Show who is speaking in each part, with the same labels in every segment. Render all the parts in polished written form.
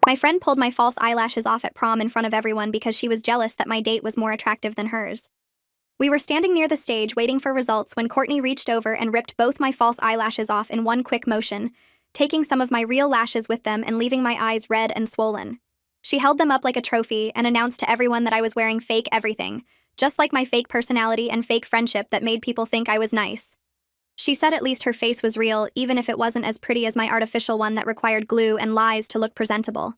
Speaker 1: My friend pulled my false eyelashes off at prom in front of everyone because she was jealous that my date was more attractive than hers. We were standing near the stage waiting for results when Courtney reached over and ripped both my false eyelashes off in one quick motion, taking some of my real lashes with them and leaving my eyes red and swollen. She held them up like a trophy and announced to everyone that I was wearing fake everything, just like my fake personality and fake friendship that made people think I was nice. She said at least her face was real, even if it wasn't as pretty as my artificial one that required glue and lies to look presentable.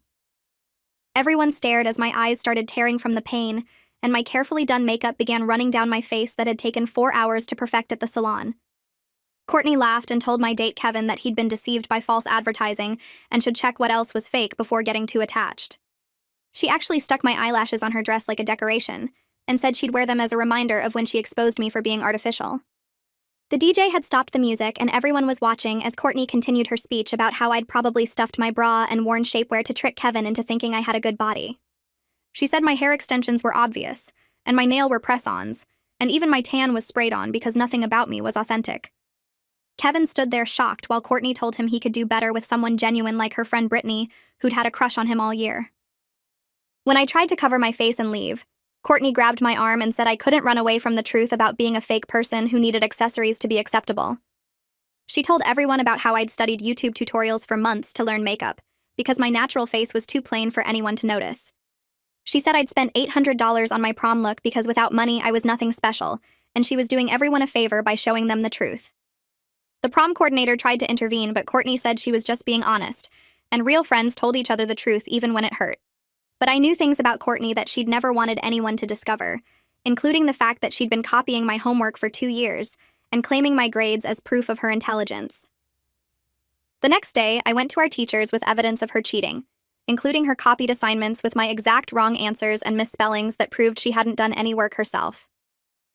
Speaker 1: Everyone stared as my eyes started tearing from the pain, and my carefully done makeup began running down my face that had taken 4 hours to perfect at the salon. Courtney laughed and told my date Kevin that he'd been deceived by false advertising and should check what else was fake before getting too attached. She actually stuck my eyelashes on her dress like a decoration, and said she'd wear them as a reminder of when she exposed me for being artificial. The DJ had stopped the music and everyone was watching as Courtney continued her speech about how I'd probably stuffed my bra and worn shapewear to trick Kevin into thinking I had a good body. She said my hair extensions were obvious, and my nail were press-ons, and even my tan was sprayed on because nothing about me was authentic. Kevin stood there shocked while Courtney told him he could do better with someone genuine like her friend Brittany, who'd had a crush on him all year. When I tried to cover my face and leave, Courtney grabbed my arm and said I couldn't run away from the truth about being a fake person who needed accessories to be acceptable. She told everyone about how I'd studied YouTube tutorials for months to learn makeup, because my natural face was too plain for anyone to notice. She said I'd spent $800 on my prom look because without money I was nothing special, and she was doing everyone a favor by showing them the truth. The prom coordinator tried to intervene, but Courtney said she was just being honest, and real friends told each other the truth even when it hurt. But I knew things about Courtney that she'd never wanted anyone to discover, including the fact that she'd been copying my homework for 2 years and claiming my grades as proof of her intelligence. The next day, I went to our teachers with evidence of her cheating, including her copied assignments with my exact wrong answers and misspellings that proved she hadn't done any work herself.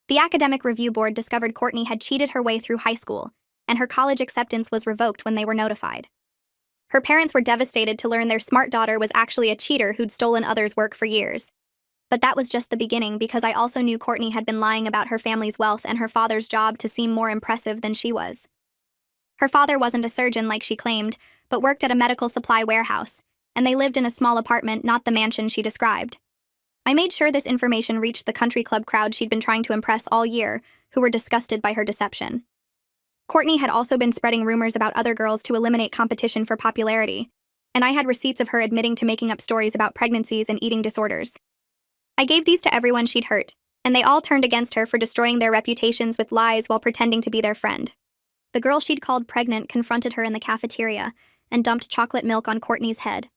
Speaker 1: The academic review board discovered Courtney had cheated her way through high school, and her college acceptance was revoked when they were notified. Her parents were devastated to learn their smart daughter was actually a cheater who'd stolen others' work for years. But that was just the beginning because I also knew Courtney had been lying about her family's wealth and her father's job to seem more impressive than she was. Her father wasn't a surgeon like she claimed, but worked at a medical supply warehouse, and they lived in a small apartment, not the mansion she described. I made sure this information reached the country club crowd she'd been trying to impress all year, who were disgusted by her deception. Courtney had also been spreading rumors about other girls to eliminate competition for popularity, and I had receipts of her admitting to making up stories about pregnancies and eating disorders. I gave these to everyone she'd hurt, and they all turned against her for destroying their reputations with lies while pretending to be their friend. The girl she'd called pregnant confronted her in the cafeteria and dumped chocolate milk on Courtney's head.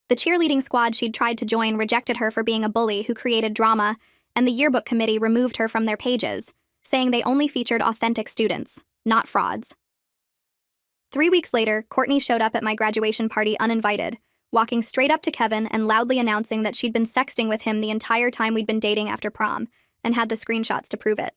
Speaker 1: The cheerleading squad she'd tried to join rejected her for being a bully who created drama, and the yearbook committee removed her from their pages, saying they only featured authentic students, not frauds. 3 weeks later, Courtney showed up at my graduation party uninvited, walking straight up to Kevin and loudly announcing that she'd been sexting with him the entire time we'd been dating after prom, and had the screenshots to prove it.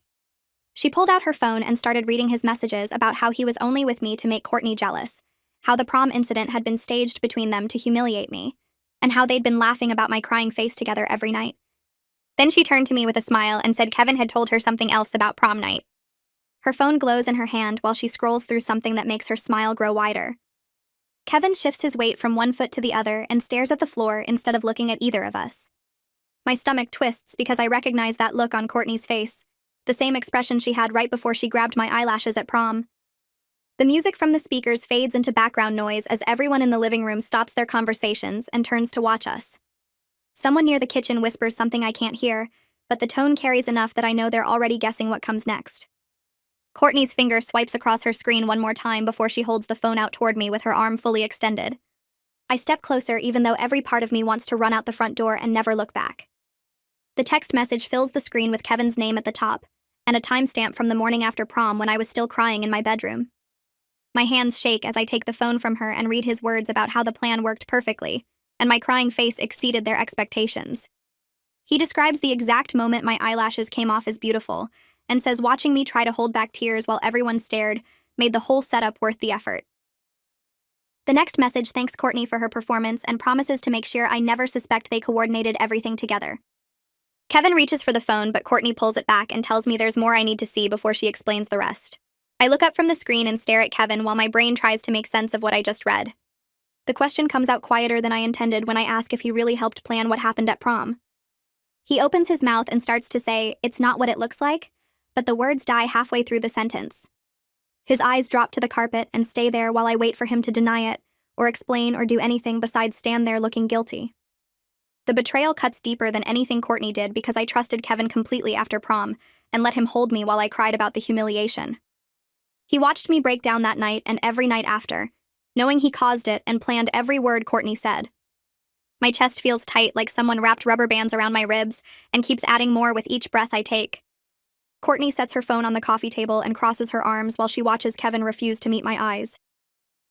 Speaker 1: She pulled out her phone and started reading his messages about how he was only with me to make Courtney jealous, how the prom incident had been staged between them to humiliate me, and how they'd been laughing about my crying face together every night. Then she turned to me with a smile and said Kevin had told her something else about prom night. Her phone glows in her hand while she scrolls through something that makes her smile grow wider. Kevin shifts his weight from one foot to the other and stares at the floor instead of looking at either of us. My stomach twists because I recognize that look on Courtney's face, the same expression she had right before she grabbed my eyelashes at prom. The music from the speakers fades into background noise as everyone in the living room stops their conversations and turns to watch us. Someone near the kitchen whispers something I can't hear, but the tone carries enough that I know they're already guessing what comes next. Courtney's finger swipes across her screen one more time before she holds the phone out toward me with her arm fully extended. I step closer even though every part of me wants to run out the front door and never look back. The text message fills the screen with Kevin's name at the top, and a timestamp from the morning after prom when I was still crying in my bedroom. My hands shake as I take the phone from her and read his words about how the plan worked perfectly, and my crying face exceeded their expectations. He describes the exact moment my eyelashes came off as beautiful, and says watching me try to hold back tears while everyone stared made the whole setup worth the effort. The next message thanks Courtney for her performance and promises to make sure I never suspect they coordinated everything together. Kevin reaches for the phone, but Courtney pulls it back and tells me there's more I need to see before she explains the rest. I look up from the screen and stare at Kevin while my brain tries to make sense of what I just read. The question comes out quieter than I intended when I ask if he really helped plan what happened at prom. He opens his mouth and starts to say, "It's not what it looks like," but the words die halfway through the sentence. His eyes drop to the carpet and stay there while I wait for him to deny it, or explain or do anything besides stand there looking guilty. The betrayal cuts deeper than anything Courtney did because I trusted Kevin completely after prom and let him hold me while I cried about the humiliation. He watched me break down that night and every night after, knowing he caused it and planned every word Courtney said. My chest feels tight like someone wrapped rubber bands around my ribs and keeps adding more with each breath I take. Courtney sets her phone on the coffee table and crosses her arms while she watches Kevin refuse to meet my eyes.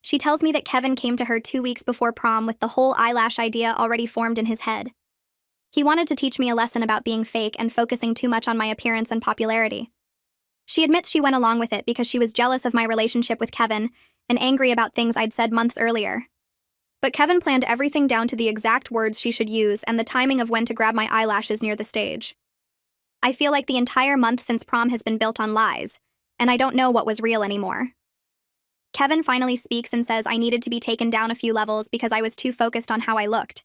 Speaker 1: She tells me that Kevin came to her 2 weeks before prom with the whole eyelash idea already formed in his head. He wanted to teach me a lesson about being fake and focusing too much on my appearance and popularity. She admits she went along with it because she was jealous of my relationship with Kevin and angry about things I'd said months earlier. But Kevin planned everything down to the exact words she should use and the timing of when to grab my eyelashes near the stage. I feel like the entire month since prom has been built on lies, and I don't know what was real anymore. Kevin finally speaks and says I needed to be taken down a few levels because I was too focused on how I looked.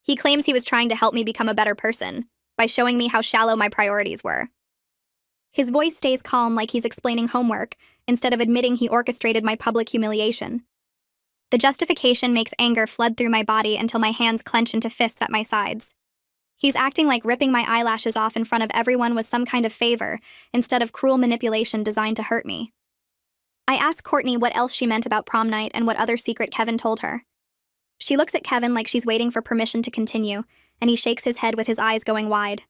Speaker 1: He claims he was trying to help me become a better person by showing me how shallow my priorities were. His voice stays calm like he's explaining homework instead of admitting he orchestrated my public humiliation. The justification makes anger flood through my body until my hands clench into fists at my sides. He's acting like ripping my eyelashes off in front of everyone was some kind of favor instead of cruel manipulation designed to hurt me. I ask Courtney what else she meant about prom night and what other secret Kevin told her. She looks at Kevin like she's waiting for permission to continue, and he shakes his head with his eyes going wide.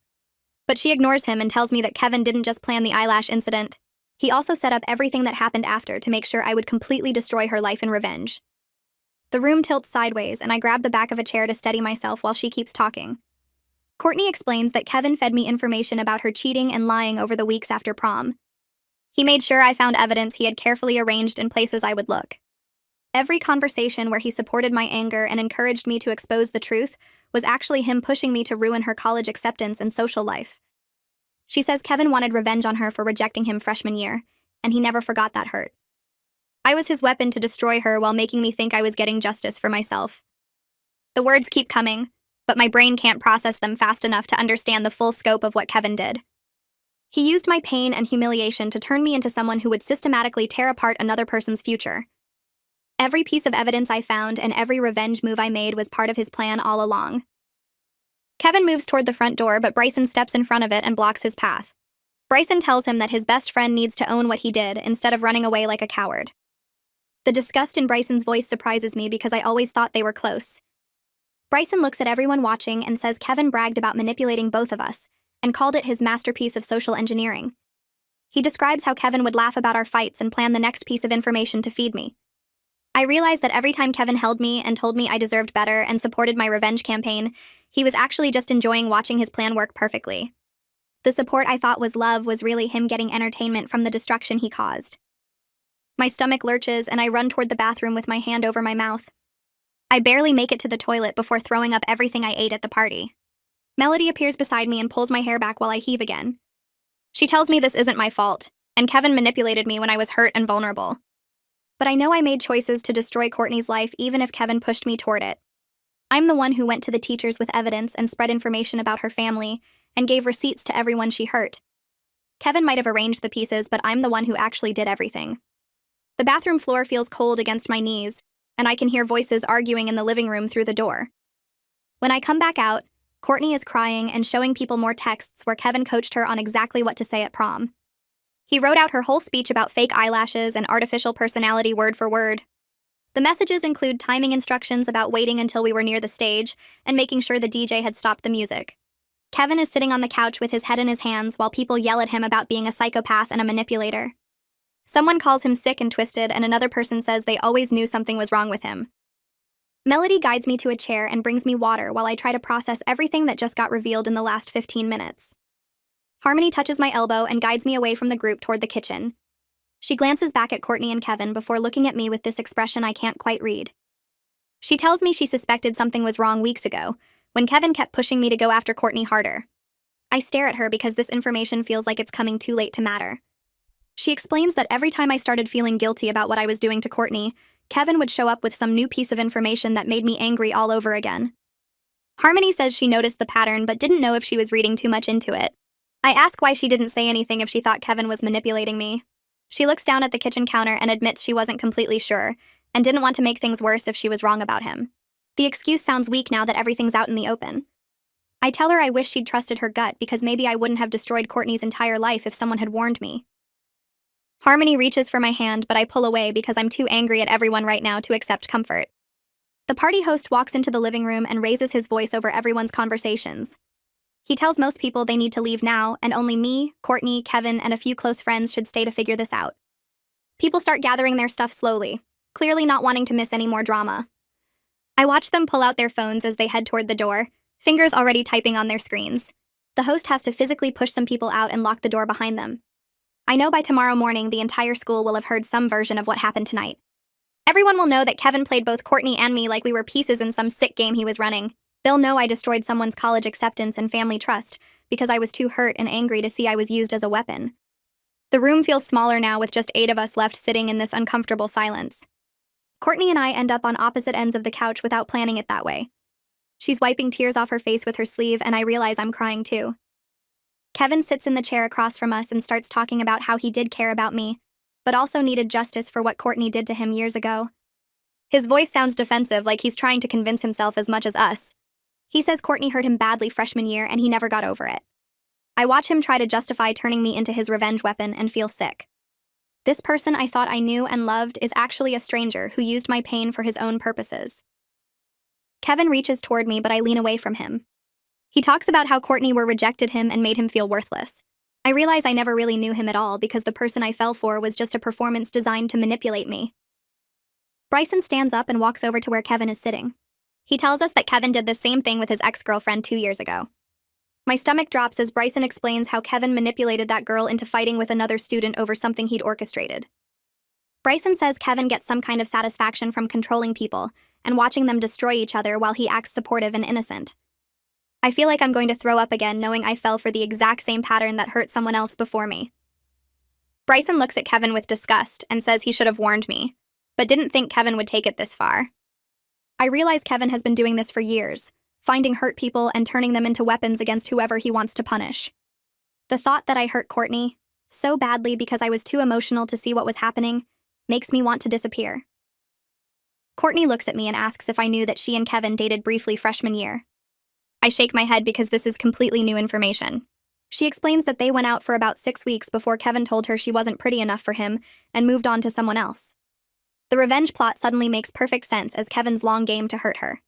Speaker 1: But she ignores him and tells me that Kevin didn't just plan the eyelash incident. He also set up everything that happened after to make sure I would completely destroy her life in revenge. The room tilts sideways, and I grab the back of a chair to steady myself while she keeps talking. Courtney explains that Kevin fed me information about her cheating and lying over the weeks after prom. He made sure I found evidence he had carefully arranged in places I would look. Every conversation where he supported my anger and encouraged me to expose the truth was actually him pushing me to ruin her college acceptance and social life. She says Kevin wanted revenge on her for rejecting him freshman year, and he never forgot that hurt. I was his weapon to destroy her while making me think I was getting justice for myself. The words keep coming, but my brain can't process them fast enough to understand the full scope of what Kevin did. He used my pain and humiliation to turn me into someone who would systematically tear apart another person's future. Every piece of evidence I found and every revenge move I made was part of his plan all along. Kevin moves toward the front door, but Bryson steps in front of it and blocks his path. Bryson tells him that his best friend needs to own what he did instead of running away like a coward. The disgust in Bryson's voice surprises me because I always thought they were close. Bryson looks at everyone watching and says Kevin bragged about manipulating both of us and called it his masterpiece of social engineering. He describes how Kevin would laugh about our fights and plan the next piece of information to feed me. I realized that every time Kevin held me and told me I deserved better and supported my revenge campaign, he was actually just enjoying watching his plan work perfectly. The support I thought was love was really him getting entertainment from the destruction he caused. My stomach lurches and I run toward the bathroom with my hand over my mouth. I barely make it to the toilet before throwing up everything I ate at the party. Melody appears beside me and pulls my hair back while I heave again. She tells me this isn't my fault, and Kevin manipulated me when I was hurt and vulnerable. But I know I made choices to destroy Courtney's life even if Kevin pushed me toward it. I'm the one who went to the teachers with evidence and spread information about her family and gave receipts to everyone she hurt. Kevin might have arranged the pieces, but I'm the one who actually did everything. The bathroom floor feels cold against my knees, and I can hear voices arguing in the living room through the door. When I come back out, Courtney is crying and showing people more texts where Kevin coached her on exactly what to say at prom. He wrote out her whole speech about fake eyelashes and artificial personality word for word. The messages include timing instructions about waiting until we were near the stage and making sure the DJ had stopped the music. Kevin is sitting on the couch with his head in his hands while people yell at him about being a psychopath and a manipulator. Someone calls him sick and twisted, and another person says they always knew something was wrong with him. Melody guides me to a chair and brings me water while I try to process everything that just got revealed in the last 15 minutes. Harmony touches my elbow and guides me away from the group toward the kitchen. She glances back at Courtney and Kevin before looking at me with this expression I can't quite read. She tells me she suspected something was wrong weeks ago, when Kevin kept pushing me to go after Courtney harder. I stare at her because this information feels like it's coming too late to matter. She explains that every time I started feeling guilty about what I was doing to Courtney, Kevin would show up with some new piece of information that made me angry all over again. Harmony says she noticed the pattern but didn't know if she was reading too much into it. I ask why she didn't say anything if she thought Kevin was manipulating me. She looks down at the kitchen counter and admits she wasn't completely sure and didn't want to make things worse if she was wrong about him. The excuse sounds weak now that everything's out in the open. I tell her I wish she'd trusted her gut because maybe I wouldn't have destroyed Courtney's entire life if someone had warned me. Harmony reaches for my hand, but I pull away because I'm too angry at everyone right now to accept comfort. The party host walks into the living room and raises his voice over everyone's conversations. He tells most people they need to leave now, and only me, Courtney, Kevin, and a few close friends should stay to figure this out. People start gathering their stuff slowly, clearly not wanting to miss any more drama. I watch them pull out their phones as they head toward the door, fingers already typing on their screens. The host has to physically push some people out and lock the door behind them. I know by tomorrow morning the entire school will have heard some version of what happened tonight. Everyone will know that Kevin played both Courtney and me like we were pieces in some sick game he was running. They'll know I destroyed someone's college acceptance and family trust because I was too hurt and angry to see I was used as a weapon. The room feels smaller now with just 8 of us left sitting in this uncomfortable silence. Courtney and I end up on opposite ends of the couch without planning it that way. She's wiping tears off her face with her sleeve, and I realize I'm crying too. Kevin sits in the chair across from us and starts talking about how he did care about me, but also needed justice for what Courtney did to him years ago. His voice sounds defensive, like he's trying to convince himself as much as us. He says Courtney hurt him badly freshman year and he never got over it. I watch him try to justify turning me into his revenge weapon and feel sick. This person I thought I knew and loved is actually a stranger who used my pain for his own purposes. Kevin reaches toward me, but I lean away from him. He talks about how Courtney rejected him and made him feel worthless. I realize I never really knew him at all because the person I fell for was just a performance designed to manipulate me. Bryson stands up and walks over to where Kevin is sitting. He tells us that Kevin did the same thing with his ex-girlfriend 2 years ago. My stomach drops as Bryson explains how Kevin manipulated that girl into fighting with another student over something he'd orchestrated. Bryson says Kevin gets some kind of satisfaction from controlling people and watching them destroy each other while he acts supportive and innocent. I feel like I'm going to throw up again knowing I fell for the exact same pattern that hurt someone else before me. Bryson looks at Kevin with disgust and says he should have warned me, but didn't think Kevin would take it this far. I realize Kevin has been doing this for years, finding hurt people and turning them into weapons against whoever he wants to punish. The thought that I hurt Courtney, so badly because I was too emotional to see what was happening, makes me want to disappear. Courtney looks at me and asks if I knew that she and Kevin dated briefly freshman year. I shake my head because this is completely new information. She explains that they went out for about 6 weeks before Kevin told her she wasn't pretty enough for him and moved on to someone else. The revenge plot suddenly makes perfect sense as Kevin's long game to hurt her.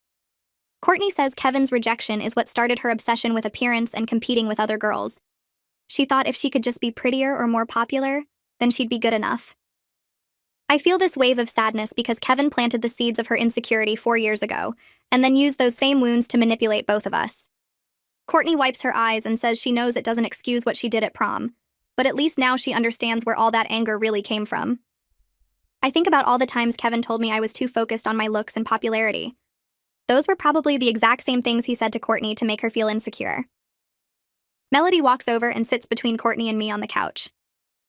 Speaker 1: Courtney says Kevin's rejection is what started her obsession with appearance and competing with other girls. She thought if she could just be prettier or more popular, then she'd be good enough. I feel this wave of sadness because Kevin planted the seeds of her insecurity 4 years ago, and then used those same wounds to manipulate both of us. Courtney wipes her eyes and says she knows it doesn't excuse what she did at prom, but at least now she understands where all that anger really came from. I think about all the times Kevin told me I was too focused on my looks and popularity. Those were probably the exact same things he said to Courtney to make her feel insecure. Melody walks over and sits between Courtney and me on the couch.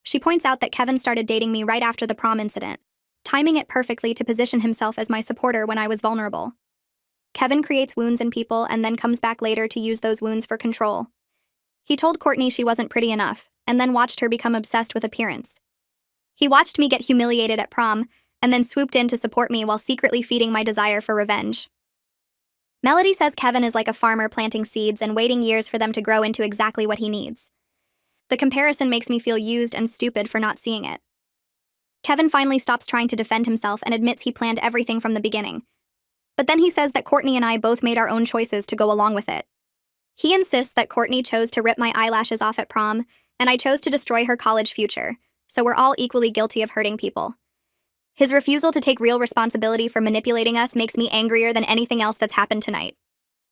Speaker 1: She points out that Kevin started dating me right after the prom incident, timing it perfectly to position himself as my supporter when I was vulnerable. Kevin creates wounds in people and then comes back later to use those wounds for control. He told Courtney she wasn't pretty enough, and then watched her become obsessed with appearance. He watched me get humiliated at prom, and then swooped in to support me while secretly feeding my desire for revenge. Melody says Kevin is like a farmer planting seeds and waiting years for them to grow into exactly what he needs. The comparison makes me feel used and stupid for not seeing it. Kevin finally stops trying to defend himself and admits he planned everything from the beginning. But then he says that Courtney and I both made our own choices to go along with it. He insists that Courtney chose to rip my eyelashes off at prom, and I chose to destroy her college future, so we're all equally guilty of hurting people. His refusal to take real responsibility for manipulating us makes me angrier than anything else that's happened tonight.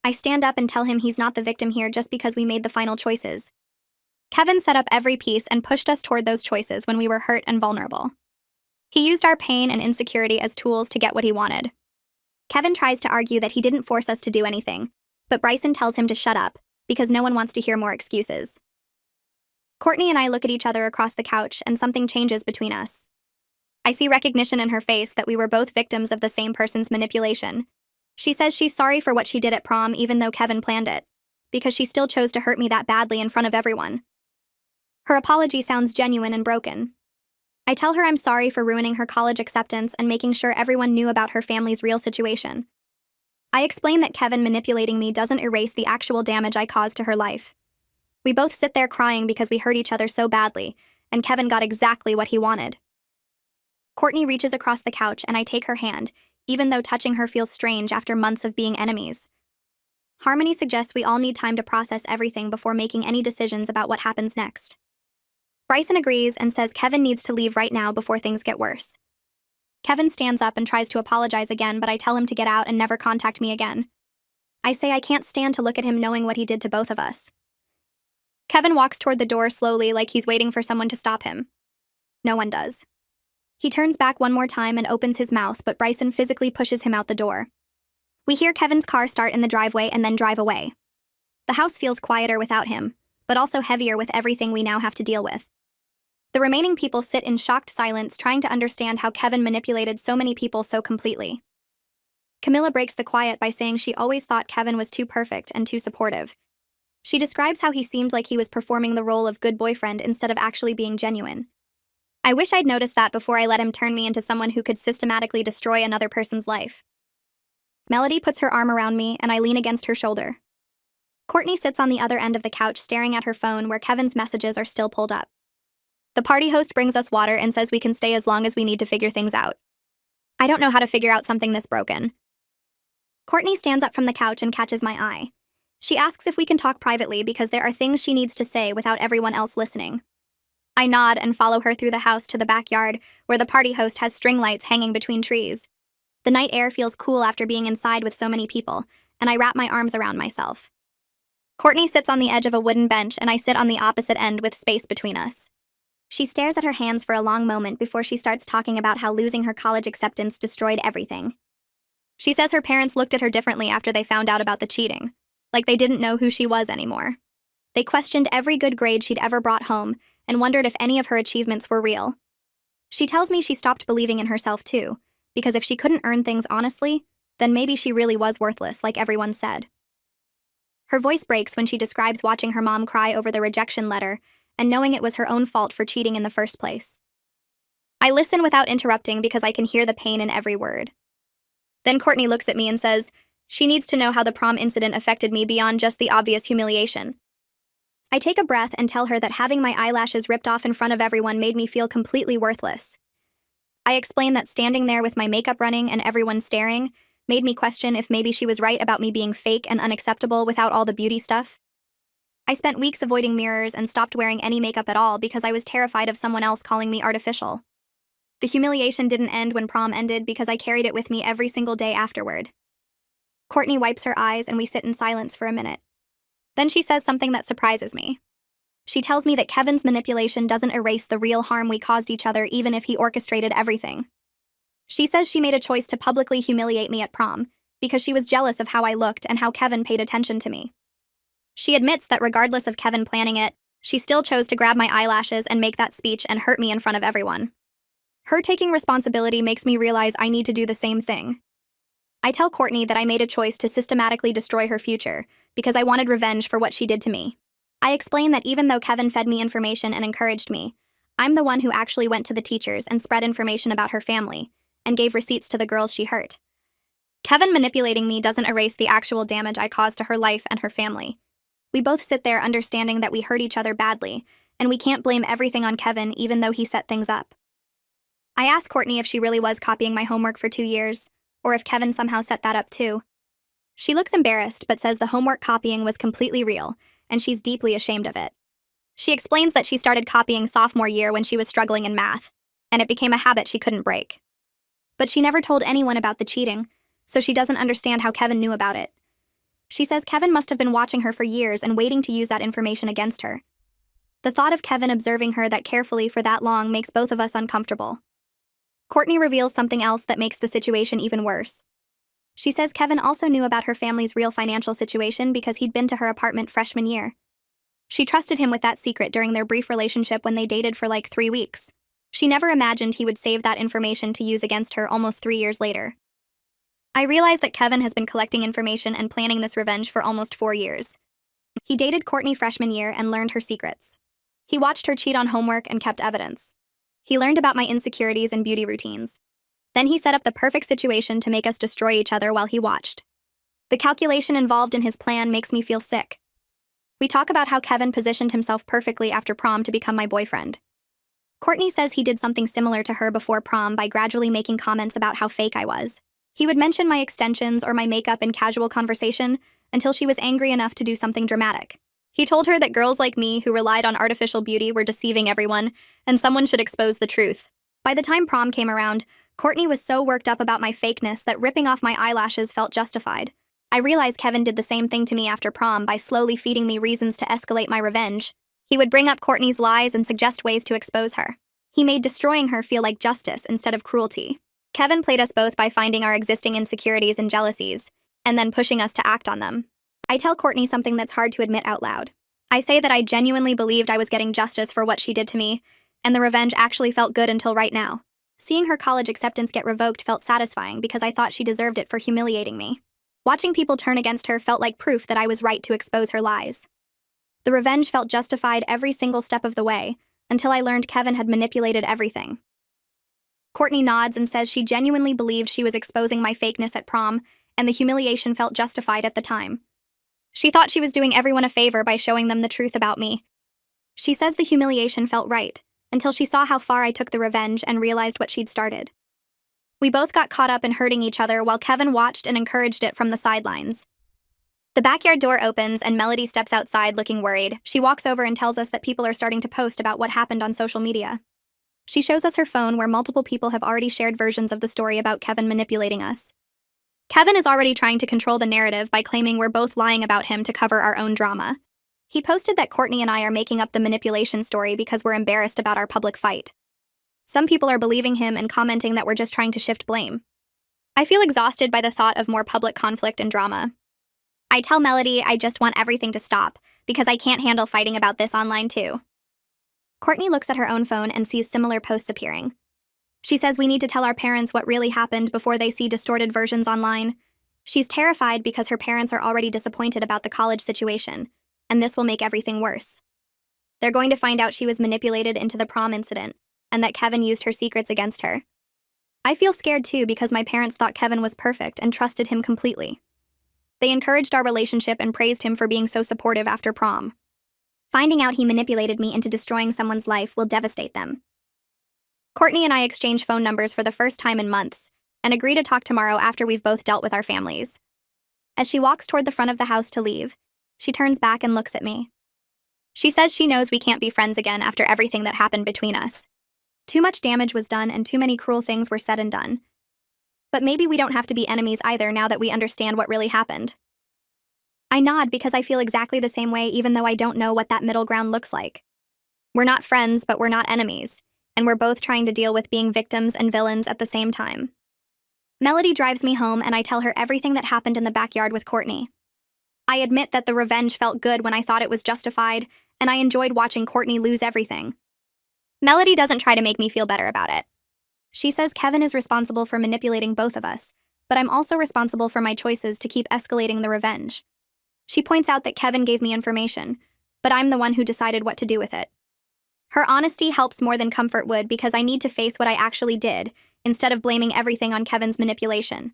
Speaker 1: I stand up and tell him he's not the victim here just because we made the final choices. Kevin set up every piece and pushed us toward those choices when we were hurt and vulnerable. He used our pain and insecurity as tools to get what he wanted. Kevin tries to argue that he didn't force us to do anything, but Bryson tells him to shut up because no one wants to hear more excuses. Courtney and I look at each other across the couch and something changes between us. I see recognition in her face that we were both victims of the same person's manipulation. She says she's sorry for what she did at prom even though Kevin planned it, because she still chose to hurt me that badly in front of everyone. Her apology sounds genuine and broken. I tell her I'm sorry for ruining her college acceptance and making sure everyone knew about her family's real situation. I explain that Kevin manipulating me doesn't erase the actual damage I caused to her life. We both sit there crying because we hurt each other so badly, and Kevin got exactly what he wanted. Courtney reaches across the couch and I take her hand, even though touching her feels strange after months of being enemies. Harmony suggests we all need time to process everything before making any decisions about what happens next. Bryson agrees and says Kevin needs to leave right now before things get worse. Kevin stands up and tries to apologize again, but I tell him to get out and never contact me again. I say I can't stand to look at him knowing what he did to both of us. Kevin walks toward the door slowly like he's waiting for someone to stop him. No one does. He turns back one more time and opens his mouth, but Bryson physically pushes him out the door. We hear Kevin's car start in the driveway and then drive away. The house feels quieter without him, but also heavier with everything we now have to deal with. The remaining people sit in shocked silence, trying to understand how Kevin manipulated so many people so completely. Camilla breaks the quiet by saying she always thought Kevin was too perfect and too supportive. She describes how he seemed like he was performing the role of good boyfriend instead of actually being genuine. I wish I'd noticed that before I let him turn me into someone who could systematically destroy another person's life. Melody puts her arm around me and I lean against her shoulder. Courtney sits on the other end of the couch staring at her phone where Kevin's messages are still pulled up. The party host brings us water and says we can stay as long as we need to figure things out. I don't know how to figure out something this broken. Courtney stands up from the couch and catches my eye. She asks if we can talk privately because there are things she needs to say without everyone else listening. I nod and follow her through the house to the backyard where the party host has string lights hanging between trees. The night air feels cool after being inside with so many people, and I wrap my arms around myself. Courtney sits on the edge of a wooden bench and I sit on the opposite end with space between us. She stares at her hands for a long moment before she starts talking about how losing her college acceptance destroyed everything. She says her parents looked at her differently after they found out about the cheating, like they didn't know who she was anymore. They questioned every good grade she'd ever brought home and wondered if any of her achievements were real. She tells me she stopped believing in herself too, because if she couldn't earn things honestly, then maybe she really was worthless like everyone said. Her voice breaks when she describes watching her mom cry over the rejection letter and knowing it was her own fault for cheating in the first place. I listen without interrupting because I can hear the pain in every word. Then Courtney looks at me and says she needs to know how the prom incident affected me beyond just the obvious humiliation. I take a breath and tell her that having my eyelashes ripped off in front of everyone made me feel completely worthless. I explain that standing there with my makeup running and everyone staring made me question if maybe she was right about me being fake and unacceptable without all the beauty stuff. I spent weeks avoiding mirrors and stopped wearing any makeup at all because I was terrified of someone else calling me artificial. The humiliation didn't end when prom ended because I carried it with me every single day afterward. Courtney wipes her eyes and we sit in silence for a minute. Then she says something that surprises me. She tells me that Kevin's manipulation doesn't erase the real harm we caused each other even if he orchestrated everything. She says she made a choice to publicly humiliate me at prom because she was jealous of how I looked and how Kevin paid attention to me. She admits that regardless of Kevin planning it, she still chose to grab my eyelashes and make that speech and hurt me in front of everyone. Her taking responsibility makes me realize I need to do the same thing. I tell Courtney that I made a choice to systematically destroy her future because I wanted revenge for what she did to me. I explain that even though Kevin fed me information and encouraged me, I'm the one who actually went to the teachers and spread information about her family and gave receipts to the girls she hurt. Kevin manipulating me doesn't erase the actual damage I caused to her life and her family. We both sit there understanding that we hurt each other badly, and we can't blame everything on Kevin even though he set things up. I ask Courtney if she really was copying my homework for 2 years, or if Kevin somehow set that up too. She looks embarrassed but says the homework copying was completely real, and she's deeply ashamed of it. She explains that she started copying sophomore year when she was struggling in math, and it became a habit she couldn't break. But she never told anyone about the cheating, so she doesn't understand how Kevin knew about it. She says Kevin must have been watching her for years and waiting to use that information against her. The thought of Kevin observing her that carefully for that long makes both of us uncomfortable. Courtney reveals something else that makes the situation even worse. She says Kevin also knew about her family's real financial situation because he'd been to her apartment freshman year. She trusted him with that secret during their brief relationship when they dated for like 3 weeks. She never imagined he would save that information to use against her almost 3 years later. I realized that Kevin has been collecting information and planning this revenge for almost 4 years. He dated Courtney freshman year and learned her secrets. He watched her cheat on homework and kept evidence. He learned about my insecurities and beauty routines. Then he set up the perfect situation to make us destroy each other while he watched. The calculation involved in his plan makes me feel sick. We talk about how Kevin positioned himself perfectly after prom to become my boyfriend. Courtney says he did something similar to her before prom by gradually making comments about how fake I was. He would mention my extensions or my makeup in casual conversation until she was angry enough to do something dramatic. He told her that girls like me who relied on artificial beauty were deceiving everyone, and someone should expose the truth. By the time prom came around, Courtney was so worked up about my fakeness that ripping off my eyelashes felt justified. I realized Kevin did the same thing to me after prom by slowly feeding me reasons to escalate my revenge. He would bring up Courtney's lies and suggest ways to expose her. He made destroying her feel like justice instead of cruelty. Kevin played us both by finding our existing insecurities and jealousies, and then pushing us to act on them. I tell Courtney something that's hard to admit out loud. I say that I genuinely believed I was getting justice for what she did to me, and the revenge actually felt good until right now. Seeing her college acceptance get revoked felt satisfying because I thought she deserved it for humiliating me. Watching people turn against her felt like proof that I was right to expose her lies. The revenge felt justified every single step of the way, until I learned Kevin had manipulated everything. Courtney nods and says she genuinely believed she was exposing my fakeness at prom, and the humiliation felt justified at the time. She thought she was doing everyone a favor by showing them the truth about me. She says the humiliation felt right, until she saw how far I took the revenge and realized what she'd started. We both got caught up in hurting each other while Kevin watched and encouraged it from the sidelines. The backyard door opens and Melody steps outside looking worried. She walks over and tells us that people are starting to post about what happened on social media. She shows us her phone where multiple people have already shared versions of the story about Kevin manipulating us. Kevin is already trying to control the narrative by claiming we're both lying about him to cover our own drama. He posted that Courtney and I are making up the manipulation story because we're embarrassed about our public fight. Some people are believing him and commenting that we're just trying to shift blame. I feel exhausted by the thought of more public conflict and drama. I tell Melody I just want everything to stop, because I can't handle fighting about this online too. Courtney looks at her own phone and sees similar posts appearing. She says we need to tell our parents what really happened before they see distorted versions online. She's terrified because her parents are already disappointed about the college situation, and this will make everything worse. They're going to find out she was manipulated into the prom incident, and that Kevin used her secrets against her. I feel scared too because my parents thought Kevin was perfect and trusted him completely. They encouraged our relationship and praised him for being so supportive after prom. Finding out he manipulated me into destroying someone's life will devastate them. Courtney and I exchange phone numbers for the first time in months, and agree to talk tomorrow after we've both dealt with our families. As she walks toward the front of the house to leave, she turns back and looks at me. She says she knows we can't be friends again after everything that happened between us. Too much damage was done and too many cruel things were said and done. But maybe we don't have to be enemies either now that we understand what really happened. I nod because I feel exactly the same way even though I don't know what that middle ground looks like. We're not friends, but we're not enemies, and we're both trying to deal with being victims and villains at the same time. Melody drives me home and I tell her everything that happened in the backyard with Courtney. I admit that the revenge felt good when I thought it was justified, and I enjoyed watching Courtney lose everything. Melody doesn't try to make me feel better about it. She says Kevin is responsible for manipulating both of us, but I'm also responsible for my choices to keep escalating the revenge. She points out that Kevin gave me information, but I'm the one who decided what to do with it. Her honesty helps more than comfort would because I need to face what I actually did, instead of blaming everything on Kevin's manipulation.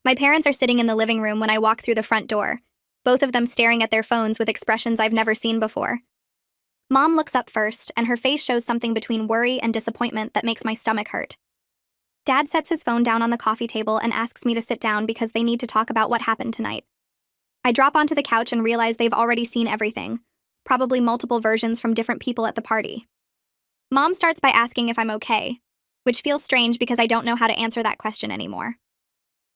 Speaker 1: My parents are sitting in the living room when I walk through the front door, both of them staring at their phones with expressions I've never seen before. Mom looks up first, and her face shows something between worry and disappointment that makes my stomach hurt. Dad sets his phone down on the coffee table and asks me to sit down because they need to talk about what happened tonight. I drop onto the couch and realize they've already seen everything, probably multiple versions from different people at the party. Mom starts by asking if I'm okay, which feels strange because I don't know how to answer that question anymore.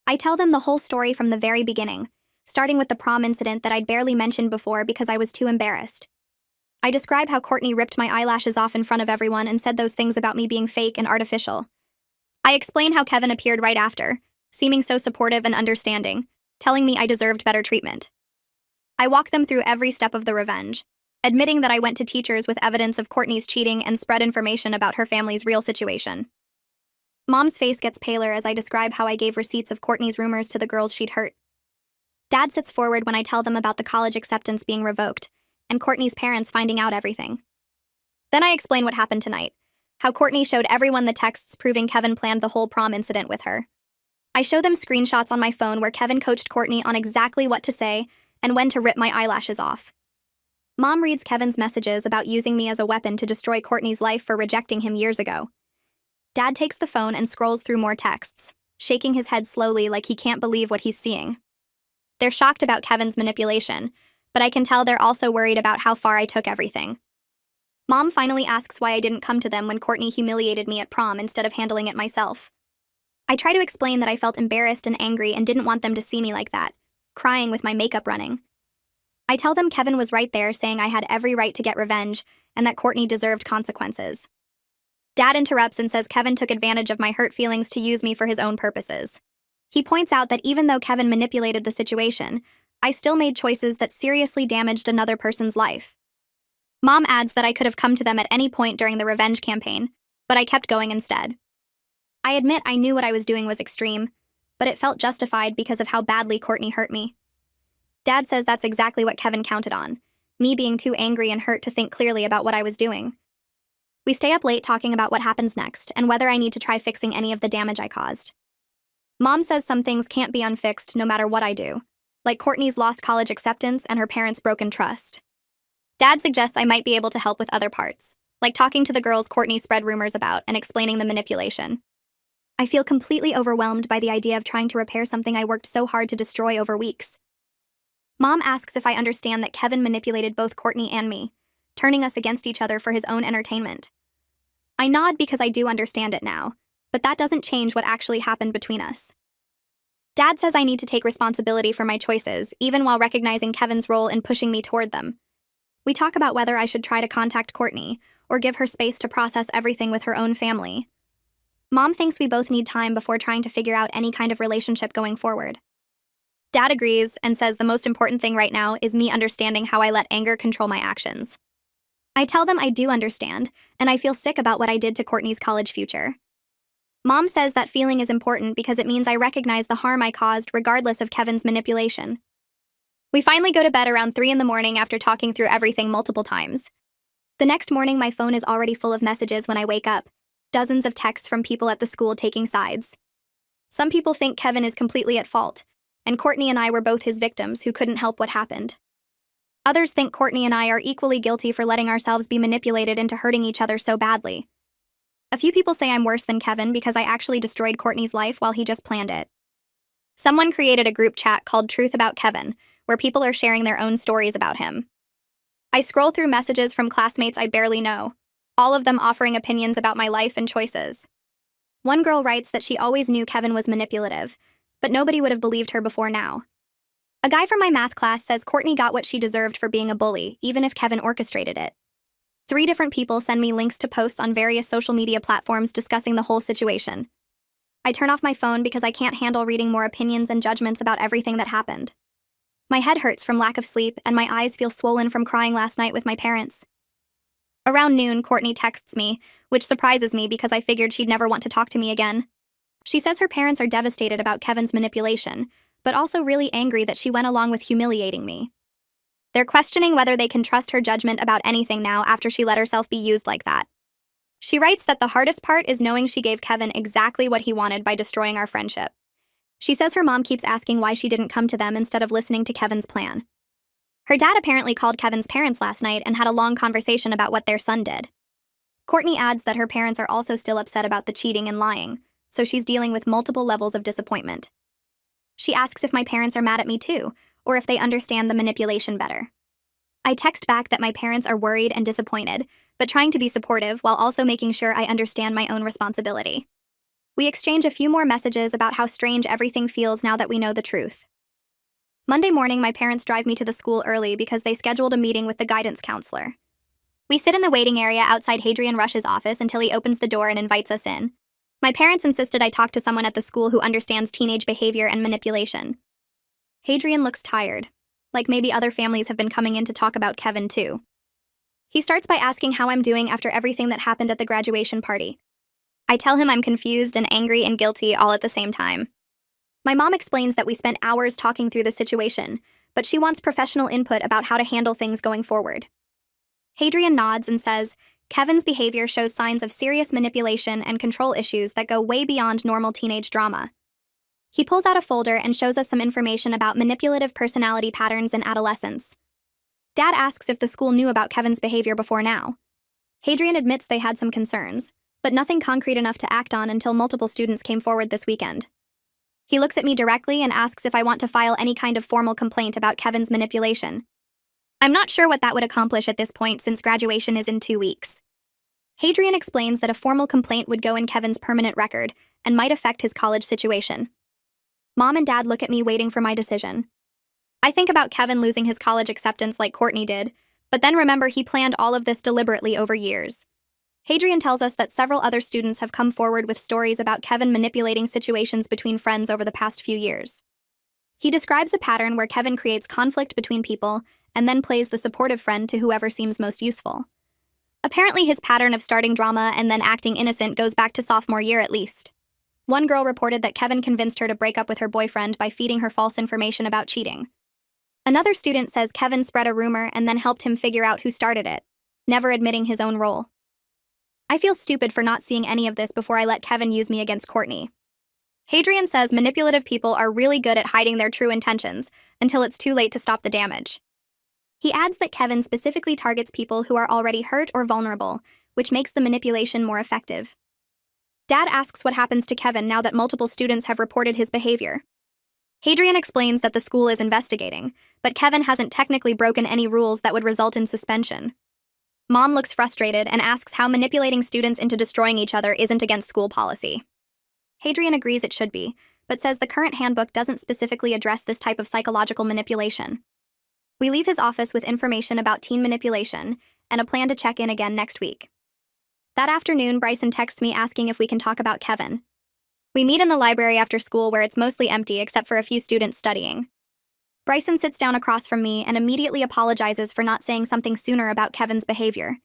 Speaker 1: I tell them the whole story from the very beginning, starting with the prom incident that I'd barely mentioned before because I was too embarrassed. I describe how Courtney ripped my eyelashes off in front of everyone and said those things about me being fake and artificial. I explain how Kevin appeared right after, seeming so supportive and understanding, telling me I deserved better treatment. I walk them through every step of the revenge, admitting that I went to teachers with evidence of Courtney's cheating and spread information about her family's real situation. Mom's face gets paler as I describe how I gave receipts of Courtney's rumors to the girls she'd hurt. Dad sits forward when I tell them about the college acceptance being revoked, and Courtney's parents finding out everything. Then I explain what happened tonight, how Courtney showed everyone the texts proving Kevin planned the whole prom incident with her. I show them screenshots on my phone where Kevin coached Courtney on exactly what to say and when to rip my eyelashes off. Mom reads Kevin's messages about using me as a weapon to destroy Courtney's life for rejecting him years ago. Dad takes the phone and scrolls through more texts, shaking his head slowly like he can't believe what he's seeing. They're shocked about Kevin's manipulation, but I can tell they're also worried about how far I took everything. Mom finally asks why I didn't come to them when Courtney humiliated me at prom instead of handling it myself. I try to explain that I felt embarrassed and angry and didn't want them to see me like that, crying with my makeup running. I tell them Kevin was right there saying I had every right to get revenge and that Courtney deserved consequences. Dad interrupts and says Kevin took advantage of my hurt feelings to use me for his own purposes. He points out that even though Kevin manipulated the situation, I still made choices that seriously damaged another person's life. Mom adds that I could have come to them at any point during the revenge campaign, but I kept going instead. I admit I knew what I was doing was extreme, but it felt justified because of how badly Courtney hurt me. Dad says that's exactly what Kevin counted on, me being too angry and hurt to think clearly about what I was doing. We stay up late talking about what happens next and whether I need to try fixing any of the damage I caused. Mom says some things can't be unfixed no matter what I do, like Courtney's lost college acceptance and her parents' broken trust. Dad suggests I might be able to help with other parts, like talking to the girls Courtney spread rumors about and explaining the manipulation. I feel completely overwhelmed by the idea of trying to repair something I worked so hard to destroy over weeks. Mom asks if I understand that Kevin manipulated both Courtney and me, turning us against each other for his own entertainment. I nod because I do understand it now, but that doesn't change what actually happened between us. Dad says I need to take responsibility for my choices, even while recognizing Kevin's role in pushing me toward them. We talk about whether I should try to contact Courtney, or give her space to process everything with her own family. Mom thinks we both need time before trying to figure out any kind of relationship going forward. Dad agrees and says the most important thing right now is me understanding how I let anger control my actions. I tell them I do understand, and I feel sick about what I did to Courtney's college future. Mom says that feeling is important because it means I recognize the harm I caused regardless of Kevin's manipulation. We finally go to bed around 3 in the morning after talking through everything multiple times. The next morning, my phone is already full of messages when I wake up, dozens of texts from people at the school taking sides. Some people think Kevin is completely at fault, and Courtney and I were both his victims who couldn't help what happened. Others think Courtney and I are equally guilty for letting ourselves be manipulated into hurting each other so badly. A few people say I'm worse than Kevin because I actually destroyed Courtney's life while he just planned it. Someone created a group chat called Truth About Kevin, where people are sharing their own stories about him. I scroll through messages from classmates I barely know, all of them offering opinions about my life and choices. One girl writes that she always knew Kevin was manipulative, but nobody would have believed her before now. A guy from my math class says Courtney got what she deserved for being a bully, even if Kevin orchestrated it. 3 different people send me links to posts on various social media platforms discussing the whole situation. I turn off my phone because I can't handle reading more opinions and judgments about everything that happened. My head hurts from lack of sleep, and my eyes feel swollen from crying last night with my parents. Around noon, Courtney texts me, which surprises me because I figured she'd never want to talk to me again. She says her parents are devastated about Kevin's manipulation, but also really angry that she went along with humiliating me. They're questioning whether they can trust her judgment about anything now after she let herself be used like that. She writes that the hardest part is knowing she gave Kevin exactly what he wanted by destroying our friendship. She says her mom keeps asking why she didn't come to them instead of listening to Kevin's plan. Her dad apparently called Kevin's parents last night and had a long conversation about what their son did. Courtney adds that her parents are also still upset about the cheating and lying, so she's dealing with multiple levels of disappointment. She asks if my parents are mad at me too, or if they understand the manipulation better. I text back that my parents are worried and disappointed, but trying to be supportive while also making sure I understand my own responsibility. We exchange a few more messages about how strange everything feels now that we know the truth. Monday morning, my parents drive me to the school early because they scheduled a meeting with the guidance counselor. We sit in the waiting area outside Hadrian Rush's office until he opens the door and invites us in. My parents insisted I talk to someone at the school who understands teenage behavior and manipulation. Hadrian looks tired, like maybe other families have been coming in to talk about Kevin too. He starts by asking how I'm doing after everything that happened at the graduation party. I tell him I'm confused and angry and guilty all at the same time. My mom explains that we spent hours talking through the situation, but she wants professional input about how to handle things going forward. Hadrian nods and says, Kevin's behavior shows signs of serious manipulation and control issues that go way beyond normal teenage drama. He pulls out a folder and shows us some information about manipulative personality patterns in adolescence. Dad asks if the school knew about Kevin's behavior before now. Hadrian admits they had some concerns, but nothing concrete enough to act on until multiple students came forward this weekend. He looks at me directly and asks if I want to file any kind of formal complaint about Kevin's manipulation. I'm not sure what that would accomplish at this point since graduation is in 2 weeks. Hadrian explains that a formal complaint would go in Kevin's permanent record and might affect his college situation. Mom and Dad look at me waiting for my decision. I think about Kevin losing his college acceptance like Courtney did, but then remember he planned all of this deliberately over years. Hadrian tells us that several other students have come forward with stories about Kevin manipulating situations between friends over the past few years. He describes a pattern where Kevin creates conflict between people and then plays the supportive friend to whoever seems most useful. Apparently his pattern of starting drama and then acting innocent goes back to sophomore year at least. One girl reported that Kevin convinced her to break up with her boyfriend by feeding her false information about cheating. Another student says Kevin spread a rumor and then helped him figure out who started it, never admitting his own role. I feel stupid for not seeing any of this before I let Kevin use me against Courtney. Hadrian says manipulative people are really good at hiding their true intentions until it's too late to stop the damage. He adds that Kevin specifically targets people who are already hurt or vulnerable, which makes the manipulation more effective. Dad asks what happens to Kevin now that multiple students have reported his behavior. Hadrian explains that the school is investigating, but Kevin hasn't technically broken any rules that would result in suspension. Mom looks frustrated and asks how manipulating students into destroying each other isn't against school policy. Hadrian agrees it should be, but says the current handbook doesn't specifically address this type of psychological manipulation. We leave his office with information about teen manipulation and a plan to check in again next week. That afternoon, Bryson texts me asking if we can talk about Kevin. We meet in the library after school where it's mostly empty except for a few students studying. Bryson sits down across from me and immediately apologizes for not saying something sooner about Kevin's behavior.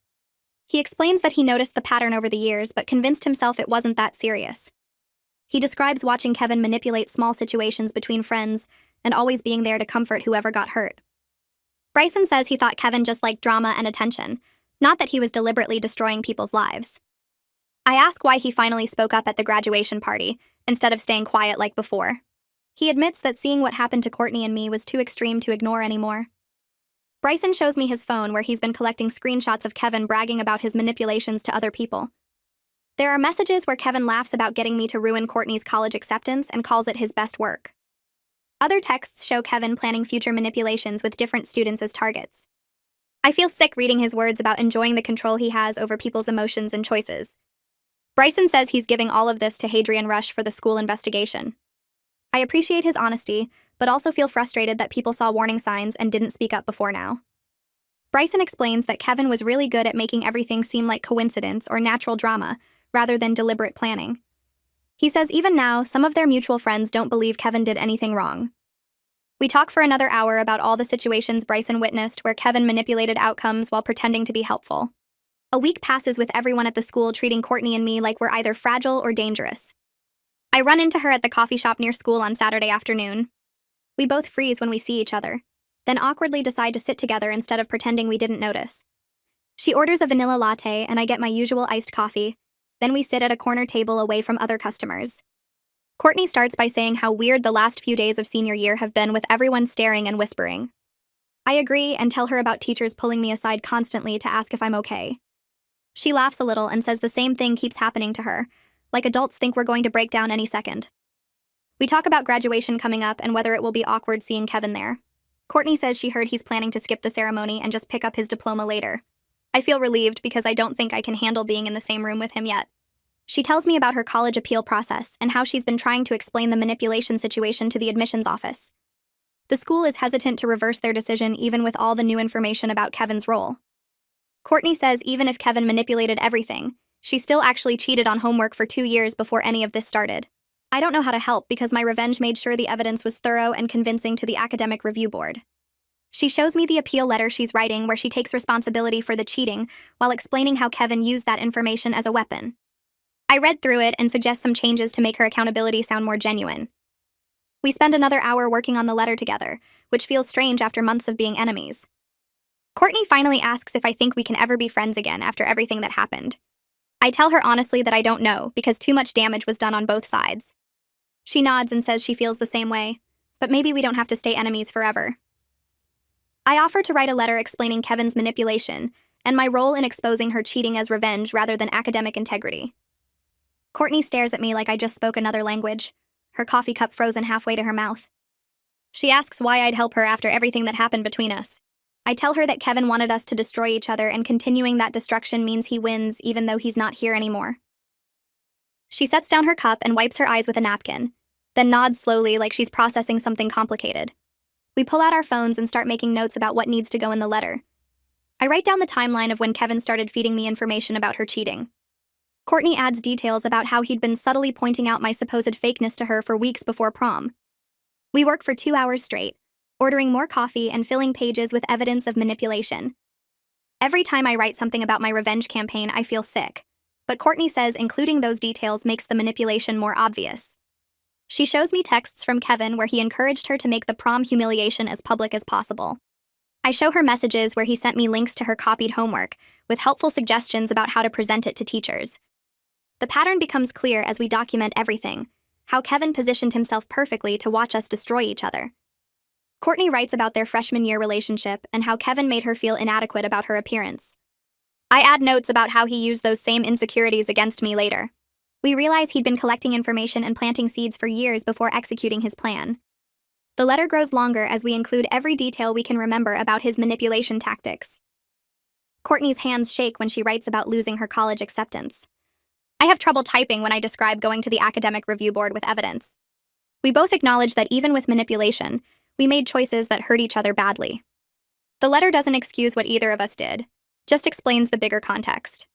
Speaker 1: He explains that he noticed the pattern over the years but convinced himself it wasn't that serious. He describes watching Kevin manipulate small situations between friends and always being there to comfort whoever got hurt. Bryson says he thought Kevin just liked drama and attention, not that he was deliberately destroying people's lives. I ask why he finally spoke up at the graduation party, instead of staying quiet like before. He admits that seeing what happened to Courtney and me was too extreme to ignore anymore. Bryson shows me his phone where he's been collecting screenshots of Kevin bragging about his manipulations to other people. There are messages where Kevin laughs about getting me to ruin Courtney's college acceptance and calls it his best work. Other texts show Kevin planning future manipulations with different students as targets. I feel sick reading his words about enjoying the control he has over people's emotions and choices. Bryson says he's giving all of this to Hadrian Rush for the school investigation. I appreciate his honesty, but also feel frustrated that people saw warning signs and didn't speak up before now. Bryson explains that Kevin was really good at making everything seem like coincidence or natural drama, rather than deliberate planning. He says even now, some of their mutual friends don't believe Kevin did anything wrong. We talk for another hour about all the situations Bryson witnessed where Kevin manipulated outcomes while pretending to be helpful. A week passes with everyone at the school treating Courtney and me like we're either fragile or dangerous. I run into her at the coffee shop near school on Saturday afternoon. We both freeze when we see each other, then awkwardly decide to sit together instead of pretending we didn't notice. She orders a vanilla latte and I get my usual iced coffee, then we sit at a corner table away from other customers. Courtney starts by saying how weird the last few days of senior year have been with everyone staring and whispering. I agree and tell her about teachers pulling me aside constantly to ask if I'm okay. She laughs a little and says the same thing keeps happening to her, like adults think we're going to break down any second. We talk about graduation coming up and whether it will be awkward seeing Kevin there. Courtney says she heard he's planning to skip the ceremony and just pick up his diploma later. I feel relieved because I don't think I can handle being in the same room with him yet. She tells me about her college appeal process and how she's been trying to explain the manipulation situation to the admissions office. The school is hesitant to reverse their decision even with all the new information about Kevin's role. Courtney says even if Kevin manipulated everything, she still actually cheated on homework for 2 years before any of this started. I don't know how to help because my revenge made sure the evidence was thorough and convincing to the academic review board. She shows me the appeal letter she's writing where she takes responsibility for the cheating while explaining how Kevin used that information as a weapon. I read through it and suggest some changes to make her accountability sound more genuine. We spend another hour working on the letter together, which feels strange after months of being enemies. Courtney finally asks if I think we can ever be friends again after everything that happened. I tell her honestly that I don't know because too much damage was done on both sides. She nods and says she feels the same way, but maybe we don't have to stay enemies forever. I offer to write a letter explaining Kevin's manipulation and my role in exposing her cheating as revenge rather than academic integrity. Courtney stares at me like I just spoke another language, her coffee cup frozen halfway to her mouth. She asks why I'd help her after everything that happened between us. I tell her that Kevin wanted us to destroy each other and continuing that destruction means he wins even though he's not here anymore. She sets down her cup and wipes her eyes with a napkin, then nods slowly like she's processing something complicated. We pull out our phones and start making notes about what needs to go in the letter. I write down the timeline of when Kevin started feeding me information about her cheating. Courtney adds details about how he'd been subtly pointing out my supposed fakeness to her for weeks before prom. We work for 2 hours straight, ordering more coffee and filling pages with evidence of manipulation. Every time I write something about my revenge campaign, I feel sick, but Courtney says including those details makes the manipulation more obvious. She shows me texts from Kevin where he encouraged her to make the prom humiliation as public as possible. I show her messages where he sent me links to her copied homework, with helpful suggestions about how to present it to teachers. The pattern becomes clear as we document everything, how Kevin positioned himself perfectly to watch us destroy each other. Courtney writes about their freshman year relationship and how Kevin made her feel inadequate about her appearance. I add notes about how he used those same insecurities against me later. We realize he'd been collecting information and planting seeds for years before executing his plan. The letter grows longer as we include every detail we can remember about his manipulation tactics. Courtney's hands shake when she writes about losing her college acceptance. I have trouble typing when I describe going to the academic review board with evidence. We both acknowledge that even with manipulation, we made choices that hurt each other badly. The letter doesn't excuse what either of us did, just explains the bigger context.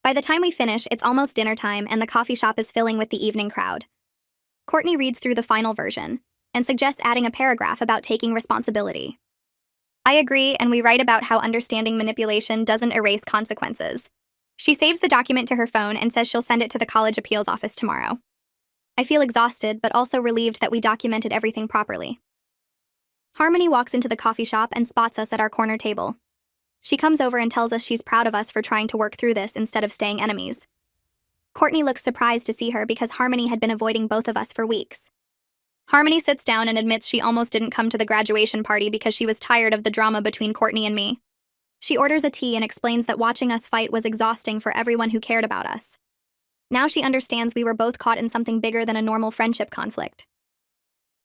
Speaker 1: By the time we finish, it's almost dinner time and the coffee shop is filling with the evening crowd. Courtney reads through the final version and suggests adding a paragraph about taking responsibility. I agree, and we write about how understanding manipulation doesn't erase consequences. She saves the document to her phone and says she'll send it to the college appeals office tomorrow. I feel exhausted, but also relieved that we documented everything properly. Harmony walks into the coffee shop and spots us at our corner table. She comes over and tells us she's proud of us for trying to work through this instead of staying enemies. Courtney looks surprised to see her because Harmony had been avoiding both of us for weeks. Harmony sits down and admits she almost didn't come to the graduation party because she was tired of the drama between Courtney and me. She orders a tea and explains that watching us fight was exhausting for everyone who cared about us. Now she understands we were both caught in something bigger than a normal friendship conflict.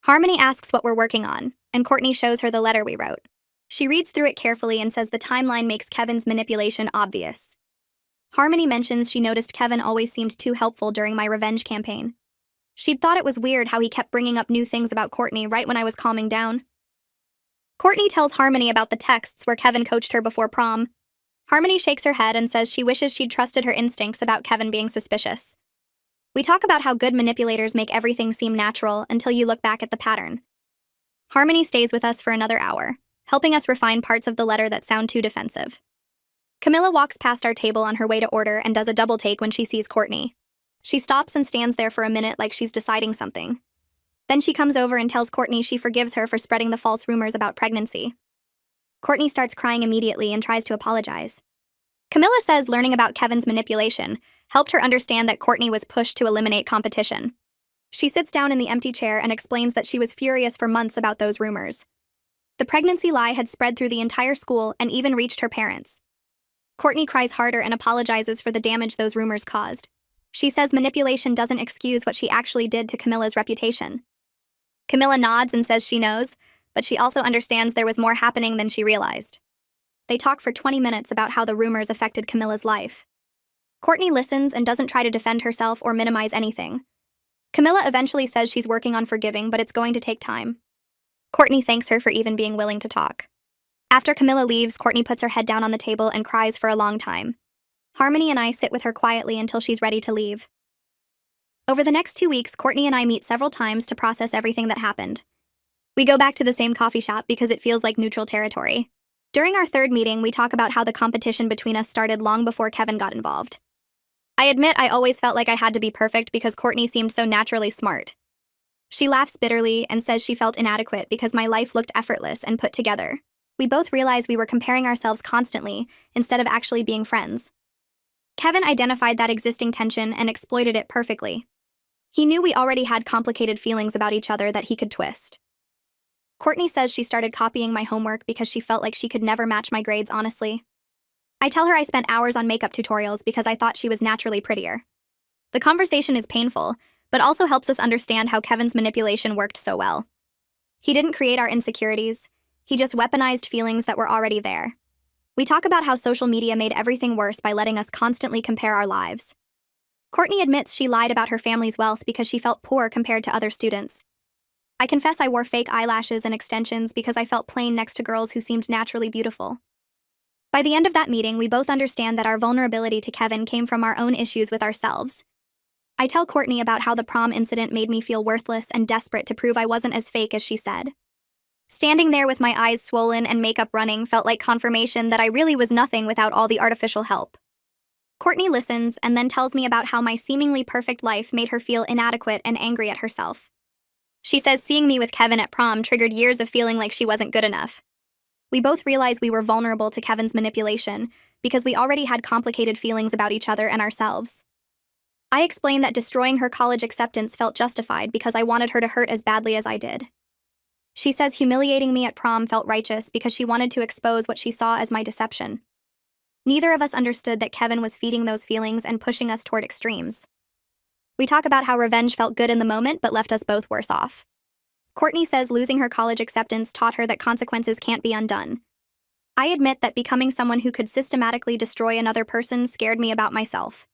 Speaker 1: Harmony asks what we're working on, and Courtney shows her the letter we wrote. She reads through it carefully and says the timeline makes Kevin's manipulation obvious. Harmony mentions she noticed Kevin always seemed too helpful during my revenge campaign. She'd thought it was weird how he kept bringing up new things about Courtney right when I was calming down. Courtney tells Harmony about the texts where Kevin coached her before prom. Harmony shakes her head and says she wishes she'd trusted her instincts about Kevin being suspicious. We talk about how good manipulators make everything seem natural until you look back at the pattern. Harmony stays with us for another hour, helping us refine parts of the letter that sound too defensive. Camilla walks past our table on her way to order and does a double take when she sees Courtney. She stops and stands there for a minute like she's deciding something. Then she comes over and tells Courtney she forgives her for spreading the false rumors about pregnancy. Courtney starts crying immediately and tries to apologize. Camilla says learning about Kevin's manipulation helped her understand that Courtney was pushed to eliminate competition. She sits down in the empty chair and explains that she was furious for months about those rumors. The pregnancy lie had spread through the entire school and even reached her parents. Courtney cries harder and apologizes for the damage those rumors caused. She says manipulation doesn't excuse what she actually did to Camilla's reputation. Camilla nods and says she knows, but she also understands there was more happening than she realized. They talk for 20 minutes about how the rumors affected Camilla's life. Courtney listens and doesn't try to defend herself or minimize anything. Camilla eventually says she's working on forgiving, but it's going to take time. Courtney thanks her for even being willing to talk. After Camilla leaves, Courtney puts her head down on the table and cries for a long time. Harmony and I sit with her quietly until she's ready to leave. Over the next 2 weeks, Courtney and I meet several times to process everything that happened. We go back to the same coffee shop because it feels like neutral territory. During our third meeting, we talk about how the competition between us started long before Kevin got involved. I admit I always felt like I had to be perfect because Courtney seemed so naturally smart. She laughs bitterly and says she felt inadequate because my life looked effortless and put together. We both realize we were comparing ourselves constantly instead of actually being friends. Kevin identified that existing tension and exploited it perfectly. He knew we already had complicated feelings about each other that he could twist. Courtney says she started copying my homework because she felt like she could never match my grades honestly. I tell her I spent hours on makeup tutorials because I thought she was naturally prettier. The conversation is painful, but also helps us understand how Kevin's manipulation worked so well. He didn't create our insecurities, he just weaponized feelings that were already there. We talk about how social media made everything worse by letting us constantly compare our lives. Courtney admits she lied about her family's wealth because she felt poor compared to other students. I confess I wore fake eyelashes and extensions because I felt plain next to girls who seemed naturally beautiful. By the end of that meeting, we both understand that our vulnerability to Kevin came from our own issues with ourselves. I tell Courtney about how the prom incident made me feel worthless and desperate to prove I wasn't as fake as she said. Standing there with my eyes swollen and makeup running felt like confirmation that I really was nothing without all the artificial help. Courtney listens and then tells me about how my seemingly perfect life made her feel inadequate and angry at herself. She says seeing me with Kevin at prom triggered years of feeling like she wasn't good enough. We both realize we were vulnerable to Kevin's manipulation because we already had complicated feelings about each other and ourselves. I explained that destroying her college acceptance felt justified because I wanted her to hurt as badly as I did. She says humiliating me at prom felt righteous because she wanted to expose what she saw as my deception. Neither of us understood that Kevin was feeding those feelings and pushing us toward extremes. We talk about how revenge felt good in the moment but left us both worse off. Courtney says losing her college acceptance taught her that consequences can't be undone. I admit that becoming someone who could systematically destroy another person scared me about myself.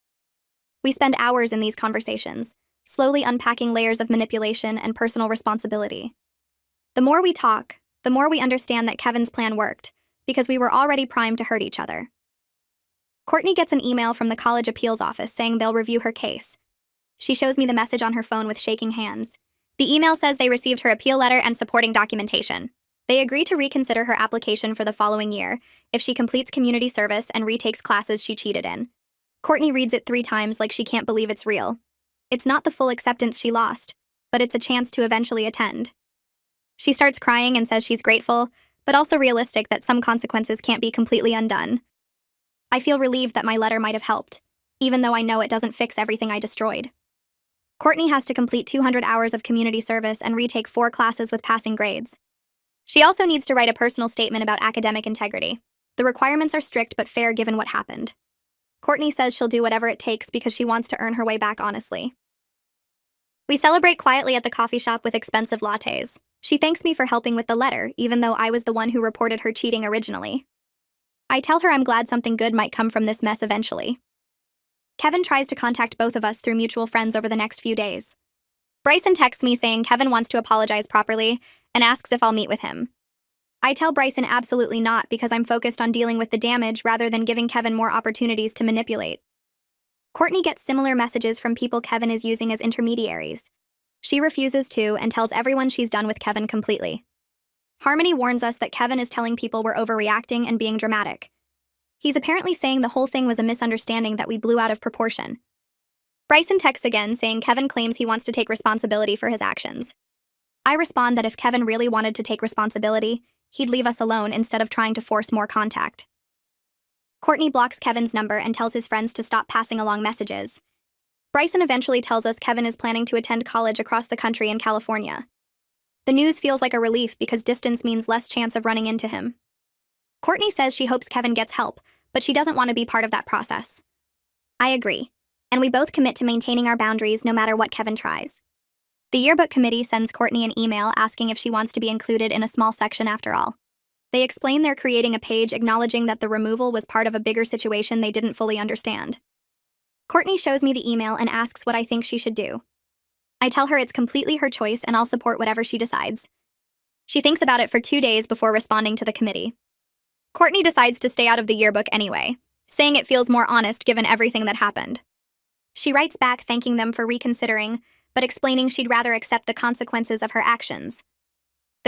Speaker 1: We spend hours in these conversations, slowly unpacking layers of manipulation and personal responsibility. The more we talk, the more we understand that Kevin's plan worked, because we were already primed to hurt each other. Courtney gets an email from the college appeals office saying they'll review her case. She shows me the message on her phone with shaking hands. The email says they received her appeal letter and supporting documentation. They agree to reconsider her application for the following year if she completes community service and retakes classes she cheated in. Courtney reads it 3 times like she can't believe it's real. It's not the full acceptance she lost, but it's a chance to eventually attend. She starts crying and says she's grateful, but also realistic that some consequences can't be completely undone. I feel relieved that my letter might have helped, even though I know it doesn't fix everything I destroyed. Courtney has to complete 200 hours of community service and retake 4 classes with passing grades. She also needs to write a personal statement about academic integrity. The requirements are strict but fair given what happened. Courtney says she'll do whatever it takes because she wants to earn her way back honestly. We celebrate quietly at the coffee shop with expensive lattes. She thanks me for helping with the letter, even though I was the one who reported her cheating originally. I tell her I'm glad something good might come from this mess eventually. Kevin tries to contact both of us through mutual friends over the next few days. Bryson texts me saying Kevin wants to apologize properly and asks if I'll meet with him. I tell Bryson absolutely not because I'm focused on dealing with the damage rather than giving Kevin more opportunities to manipulate. Courtney gets similar messages from people Kevin is using as intermediaries. She refuses to and tells everyone she's done with Kevin completely. Harmony warns us that Kevin is telling people we're overreacting and being dramatic. He's apparently saying the whole thing was a misunderstanding that we blew out of proportion. Bryson texts again saying Kevin claims he wants to take responsibility for his actions. I respond that if Kevin really wanted to take responsibility, he'd leave us alone instead of trying to force more contact. Courtney blocks Kevin's number and tells his friends to stop passing along messages. Bryson eventually tells us Kevin is planning to attend college across the country in California. The news feels like a relief because distance means less chance of running into him. Courtney says she hopes Kevin gets help, but she doesn't want to be part of that process. I agree, and we both commit to maintaining our boundaries no matter what Kevin tries. The yearbook committee sends Courtney an email asking if she wants to be included in a small section after all. They explain they're creating a page acknowledging that the removal was part of a bigger situation they didn't fully understand. Courtney shows me the email and asks what I think she should do. I tell her it's completely her choice and I'll support whatever she decides. She thinks about it for 2 days before responding to the committee. Courtney decides to stay out of the yearbook anyway, saying it feels more honest given everything that happened. She writes back thanking them for reconsidering, but explaining she'd rather accept the consequences of her actions.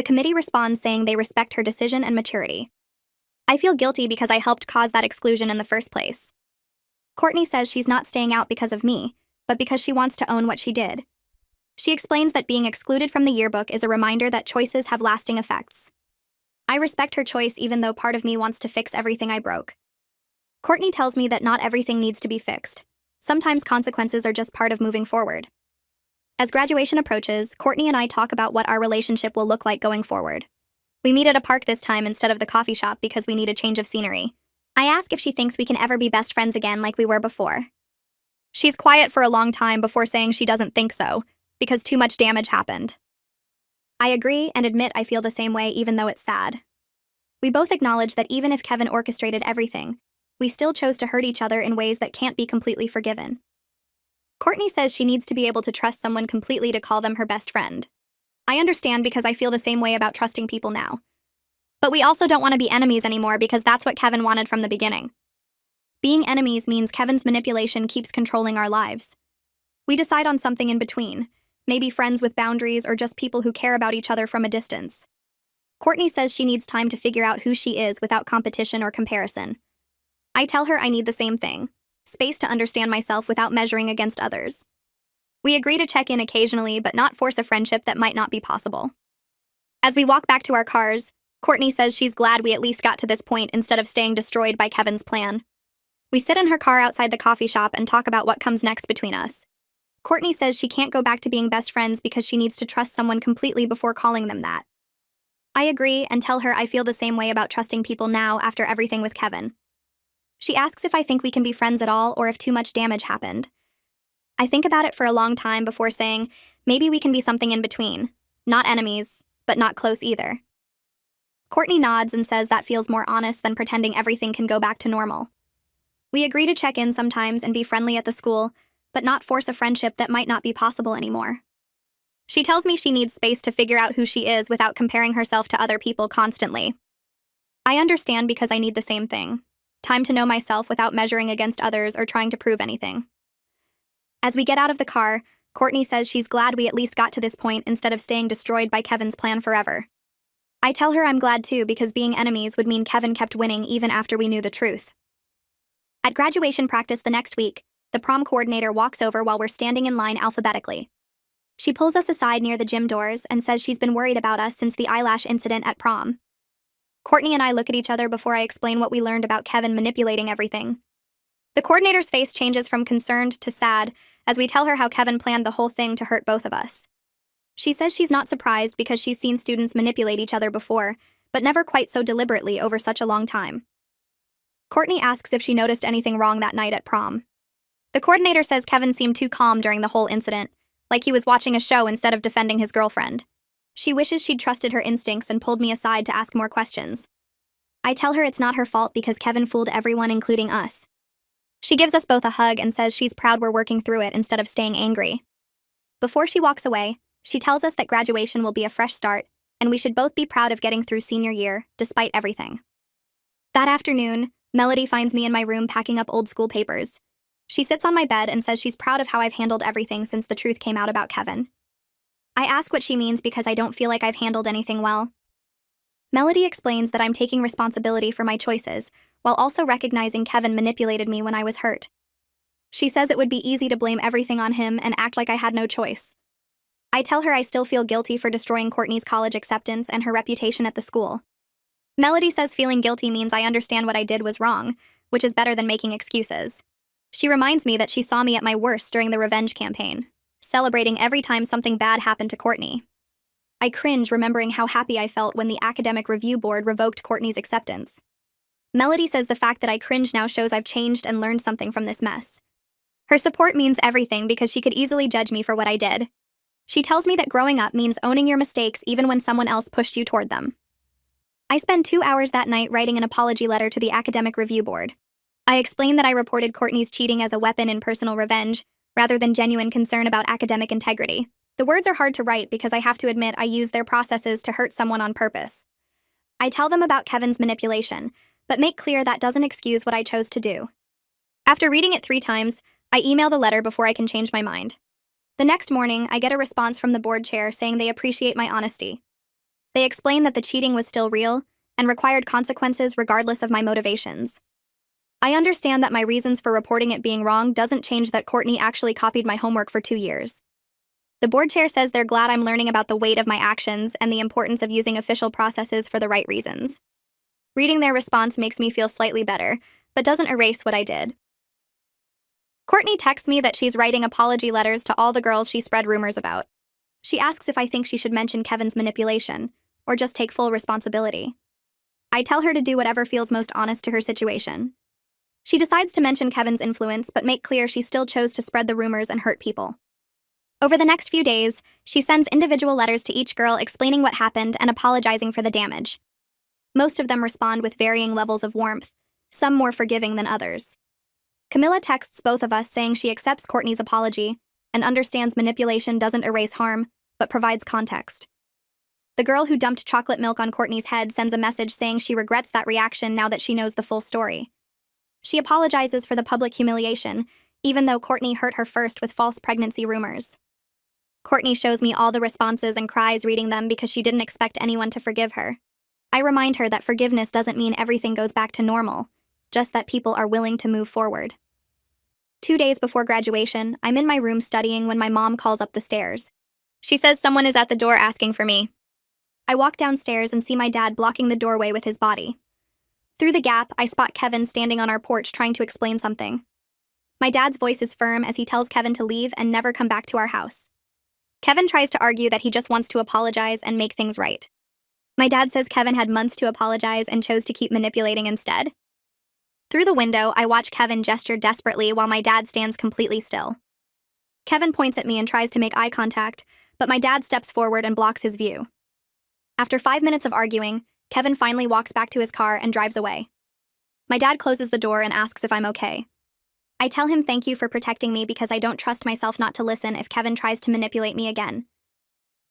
Speaker 1: The committee responds saying they respect her decision and maturity. I feel guilty because I helped cause that exclusion in the first place. Courtney says she's not staying out because of me, but because she wants to own what she did. She explains that being excluded from the yearbook is a reminder that choices have lasting effects. I respect her choice even though part of me wants to fix everything I broke. Courtney tells me that not everything needs to be fixed. Sometimes consequences are just part of moving forward. As graduation approaches, Courtney and I talk about what our relationship will look like going forward. We meet at a park this time instead of the coffee shop because we need a change of scenery. I ask if she thinks we can ever be best friends again like we were before. She's quiet for a long time before saying she doesn't think so, because too much damage happened. I agree and admit I feel the same way even though it's sad. We both acknowledge that even if Kevin orchestrated everything, we still chose to hurt each other in ways that can't be completely forgiven. Courtney says she needs to be able to trust someone completely to call them her best friend. I understand because I feel the same way about trusting people now. But we also don't want to be enemies anymore because that's what Kevin wanted from the beginning. Being enemies means Kevin's manipulation keeps controlling our lives. We decide on something in between, maybe friends with boundaries or just people who care about each other from a distance. Courtney says she needs time to figure out who she is without competition or comparison. I tell her I need the same thing, space to understand myself without measuring against others. We agree to check in occasionally but not force a friendship that might not be possible. As we walk back to our cars, Courtney says she's glad we at least got to this point instead of staying destroyed by Kevin's plan. We sit in her car outside the coffee shop and talk about what comes next between us. Courtney says she can't go back to being best friends because she needs to trust someone completely before calling them that. I agree and tell her I feel the same way about trusting people now after everything with Kevin. She asks if I think we can be friends at all or if too much damage happened. I think about it for a long time before saying, maybe we can be something in between. Not enemies, but not close either. Courtney nods and says that feels more honest than pretending everything can go back to normal. We agree to check in sometimes and be friendly at the school, but not force a friendship that might not be possible anymore. She tells me she needs space to figure out who she is without comparing herself to other people constantly. I understand because I need the same thing. Time to know myself without measuring against others or trying to prove anything. As we get out of the car, Courtney says she's glad we at least got to this point instead of staying destroyed by Kevin's plan forever. I tell her I'm glad too because being enemies would mean Kevin kept winning even after we knew the truth. At graduation practice the next week, the prom coordinator walks over while we're standing in line alphabetically. She pulls us aside near the gym doors and says she's been worried about us since the eyelash incident at prom. Courtney and I look at each other before I explain what we learned about Kevin manipulating everything. The coordinator's face changes from concerned to sad as we tell her how Kevin planned the whole thing to hurt both of us. She says she's not surprised because she's seen students manipulate each other before, but never quite so deliberately over such a long time. Courtney asks if she noticed anything wrong that night at prom. The coordinator says Kevin seemed too calm during the whole incident, like he was watching a show instead of defending his girlfriend. She wishes she'd trusted her instincts and pulled me aside to ask more questions. I tell her it's not her fault because Kevin fooled everyone, including us. She gives us both a hug and says she's proud we're working through it instead of staying angry. Before she walks away, she tells us that graduation will be a fresh start, and we should both be proud of getting through senior year, despite everything. That afternoon, Melody finds me in my room packing up old school papers. She sits on my bed and says she's proud of how I've handled everything since the truth came out about Kevin. I ask what she means because I don't feel like I've handled anything well. Melody explains that I'm taking responsibility for my choices, while also recognizing Kevin manipulated me when I was hurt. She says it would be easy to blame everything on him and act like I had no choice. I tell her I still feel guilty for destroying Courtney's college acceptance and her reputation at the school. Melody says feeling guilty means I understand what I did was wrong, which is better than making excuses. She reminds me that she saw me at my worst during the revenge campaign, celebrating every time something bad happened to Courtney. I cringe remembering how happy I felt when the academic review board revoked Courtney's acceptance. Melody says the fact that I cringe now shows I've changed and learned something from this mess. Her support means everything because she could easily judge me for what I did. She tells me that growing up means owning your mistakes even when someone else pushed you toward them. I spend 2 hours that night writing an apology letter to the academic review board. I explain that I reported Courtney's cheating as a weapon in personal revenge, rather than genuine concern about academic integrity. The words are hard to write because I have to admit I use their processes to hurt someone on purpose. I tell them about Kevin's manipulation, but make clear that doesn't excuse what I chose to do. After reading it 3 times, I email the letter before I can change my mind. The next morning, I get a response from the board chair saying they appreciate my honesty. They explain that the cheating was still real and required consequences regardless of my motivations. I understand that my reasons for reporting it being wrong doesn't change that Courtney actually copied my homework for 2 years. The board chair says they're glad I'm learning about the weight of my actions and the importance of using official processes for the right reasons. Reading their response makes me feel slightly better, but doesn't erase what I did. Courtney texts me that she's writing apology letters to all the girls she spread rumors about. She asks if I think she should mention Kevin's manipulation, or just take full responsibility. I tell her to do whatever feels most honest to her situation. She decides to mention Kevin's influence, but make clear she still chose to spread the rumors and hurt people. Over the next few days, she sends individual letters to each girl explaining what happened and apologizing for the damage. Most of them respond with varying levels of warmth, some more forgiving than others. Camilla texts both of us saying she accepts Courtney's apology and understands manipulation doesn't erase harm, but provides context. The girl who dumped chocolate milk on Courtney's head sends a message saying she regrets that reaction now that she knows the full story. She apologizes for the public humiliation, even though Courtney hurt her first with false pregnancy rumors. Courtney shows me all the responses and cries reading them because she didn't expect anyone to forgive her. I remind her that forgiveness doesn't mean everything goes back to normal, just that people are willing to move forward. 2 days before graduation, I'm in my room studying when my mom calls up the stairs. She says someone is at the door asking for me. I walk downstairs and see my dad blocking the doorway with his body. Through the gap, I spot Kevin standing on our porch trying to explain something. My dad's voice is firm as he tells Kevin to leave and never come back to our house. Kevin tries to argue that he just wants to apologize and make things right. My dad says Kevin had months to apologize and chose to keep manipulating instead. Through the window, I watch Kevin gesture desperately while my dad stands completely still. Kevin points at me and tries to make eye contact, but my dad steps forward and blocks his view. After 5 minutes of arguing, Kevin finally walks back to his car and drives away. My dad closes the door and asks if I'm okay. I tell him thank you for protecting me because I don't trust myself not to listen if Kevin tries to manipulate me again.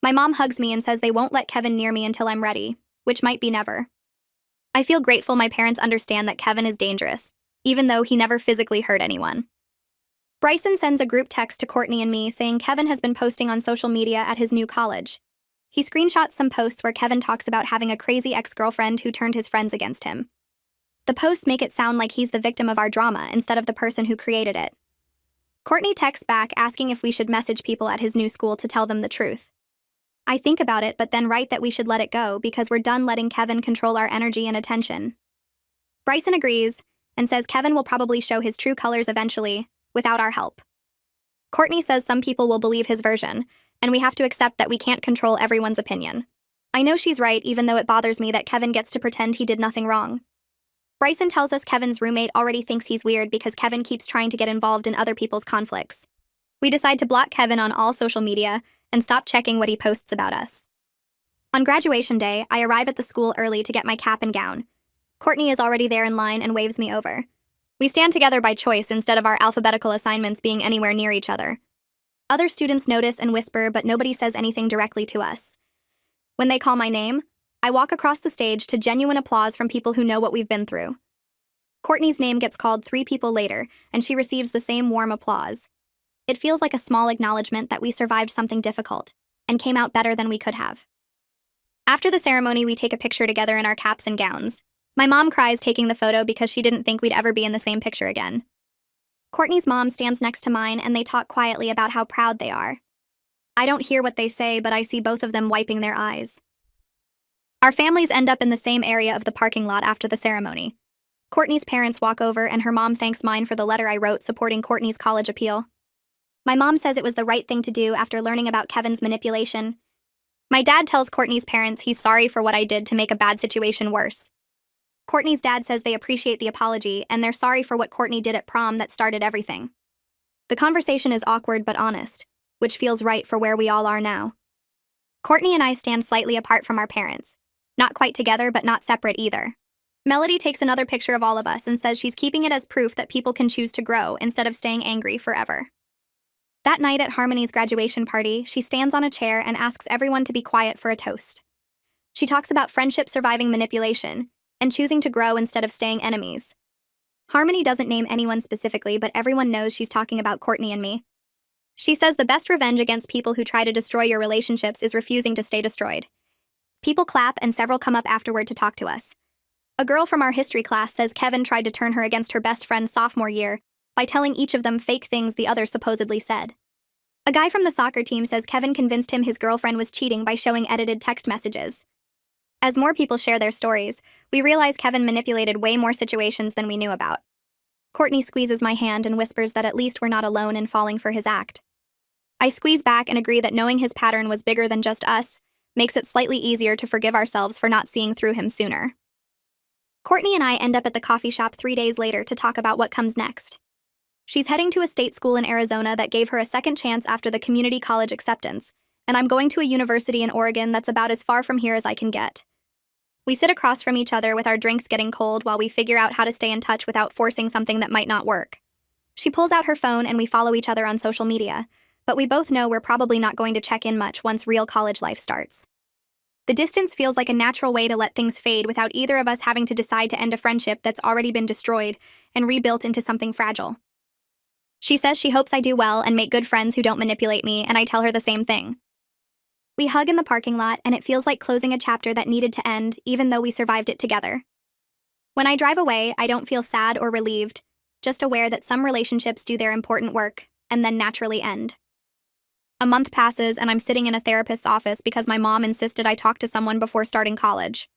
Speaker 1: My mom hugs me and says they won't let Kevin near me until I'm ready, which might be never. I feel grateful my parents understand that Kevin is dangerous, even though he never physically hurt anyone. Bryson sends a group text to Courtney and me saying Kevin has been posting on social media at his new college. He screenshots some posts where Kevin talks about having a crazy ex-girlfriend who turned his friends against him. The posts make it sound like he's the victim of our drama instead of the person who created it. Courtney texts back asking if we should message people at his new school to tell them the truth. I think about it, but then write that we should let it go because we're done letting Kevin control our energy and attention. Bryson agrees and says Kevin will probably show his true colors eventually, without our help. Courtney says some people will believe his version, and we have to accept that we can't control everyone's opinion. I know she's right, even though it bothers me that Kevin gets to pretend he did nothing wrong. Bryson tells us Kevin's roommate already thinks he's weird because Kevin keeps trying to get involved in other people's conflicts. We decide to block Kevin on all social media and stop checking what he posts about us. On graduation day, I arrive at the school early to get my cap and gown. Courtney is already there in line and waves me over. We stand together by choice instead of our alphabetical assignments being anywhere near each other. Other students notice and whisper, but nobody says anything directly to us. When they call my name, I walk across the stage to genuine applause from people who know what we've been through. Courtney's name gets called 3 people later, and she receives the same warm applause. It feels like a small acknowledgement that we survived something difficult and came out better than we could have. After the ceremony, we take a picture together in our caps and gowns. My mom cries taking the photo because she didn't think we'd ever be in the same picture again. Courtney's mom stands next to mine and they talk quietly about how proud they are. I don't hear what they say, but I see both of them wiping their eyes. Our families end up in the same area of the parking lot after the ceremony. Courtney's parents walk over and her mom thanks mine for the letter I wrote supporting Courtney's college appeal. My mom says it was the right thing to do after learning about Kevin's manipulation. My dad tells Courtney's parents he's sorry for what I did to make a bad situation worse. Courtney's dad says they appreciate the apology and they're sorry for what Courtney did at prom that started everything. The conversation is awkward but honest, which feels right for where we all are now. Courtney and I stand slightly apart from our parents. Not quite together, but not separate either. Melody takes another picture of all of us and says she's keeping it as proof that people can choose to grow instead of staying angry forever. That night at Harmony's graduation party, she stands on a chair and asks everyone to be quiet for a toast. She talks about friendship surviving manipulation and choosing to grow instead of staying enemies. Harmony doesn't name anyone specifically, but everyone knows she's talking about Courtney and me. She says the best revenge against people who try to destroy your relationships is refusing to stay destroyed. People clap and several come up afterward to talk to us. A girl from our history class says Kevin tried to turn her against her best friend sophomore year by telling each of them fake things the other supposedly said. A guy from the soccer team says Kevin convinced him his girlfriend was cheating by showing edited text messages. As more people share their stories, we realize Kevin manipulated way more situations than we knew about. Courtney squeezes my hand and whispers that at least we're not alone in falling for his act. I squeeze back and agree that knowing his pattern was bigger than just us makes it slightly easier to forgive ourselves for not seeing through him sooner. Courtney and I end up at the coffee shop 3 days later to talk about what comes next. She's heading to a state school in Arizona that gave her a second chance after the community college acceptance, and I'm going to a university in Oregon that's about as far from here as I can get. We sit across from each other with our drinks getting cold while we figure out how to stay in touch without forcing something that might not work. She pulls out her phone and we follow each other on social media, but we both know we're probably not going to check in much once real college life starts. The distance feels like a natural way to let things fade without either of us having to decide to end a friendship that's already been destroyed and rebuilt into something fragile. She says she hopes I do well and make good friends who don't manipulate me, and I tell her the same thing. We hug in the parking lot, and it feels like closing a chapter that needed to end, even though we survived it together. When I drive away, I don't feel sad or relieved, just aware that some relationships do their important work and then naturally end. A month passes, and I'm sitting in a therapist's office because my mom insisted I talk to someone before starting college.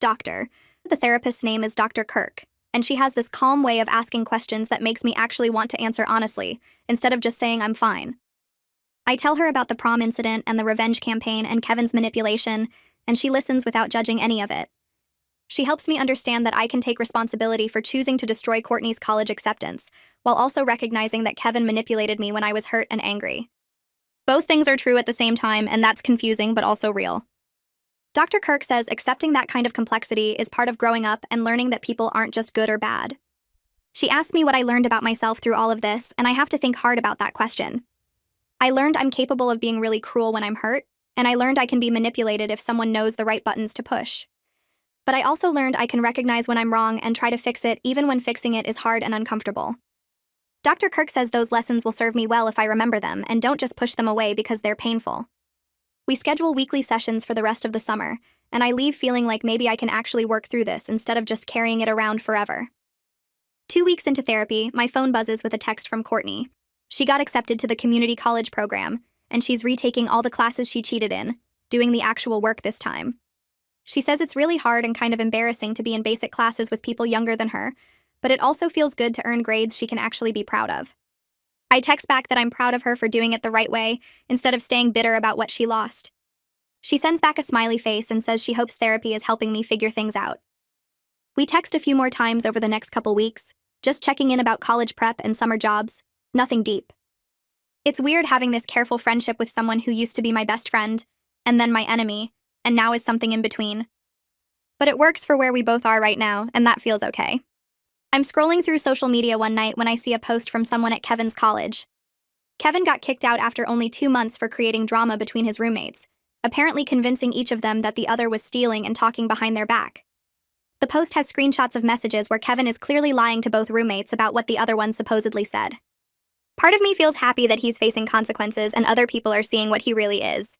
Speaker 1: Doctor. The therapist's name is Dr. Kirk, and she has this calm way of asking questions that makes me actually want to answer honestly, instead of just saying I'm fine. I tell her about the prom incident and the revenge campaign and Kevin's manipulation, and she listens without judging any of it. She helps me understand that I can take responsibility for choosing to destroy Courtney's college acceptance, while also recognizing that Kevin manipulated me when I was hurt and angry. Both things are true at the same time, and that's confusing but also real. Dr. Kirk says accepting that kind of complexity is part of growing up and learning that people aren't just good or bad. She asked me what I learned about myself through all of this, and I have to think hard about that question. I learned I'm capable of being really cruel when I'm hurt, and I learned I can be manipulated if someone knows the right buttons to push. But I also learned I can recognize when I'm wrong and try to fix it even when fixing it is hard and uncomfortable. Dr. Kirk says those lessons will serve me well if I remember them and don't just push them away because they're painful. We schedule weekly sessions for the rest of the summer, and I leave feeling like maybe I can actually work through this instead of just carrying it around forever. 2 weeks into therapy, my phone buzzes with a text from Courtney. She got accepted to the community college program, and she's retaking all the classes she cheated in, doing the actual work this time. She says it's really hard and kind of embarrassing to be in basic classes with people younger than her, but it also feels good to earn grades she can actually be proud of. I text back that I'm proud of her for doing it the right way, instead of staying bitter about what she lost. She sends back a smiley face and says she hopes therapy is helping me figure things out. We text a few more times over the next couple weeks, just checking in about college prep and summer jobs, nothing deep. It's weird having this careful friendship with someone who used to be my best friend, and then my enemy, and now is something in between. But it works for where we both are right now, and that feels okay. I'm scrolling through social media one night when I see a post from someone at Kevin's college. Kevin got kicked out after only 2 months for creating drama between his roommates, apparently convincing each of them that the other was stealing and talking behind their back. The post has screenshots of messages where Kevin is clearly lying to both roommates about what the other one supposedly said. Part of me feels happy that he's facing consequences and other people are seeing what he really is.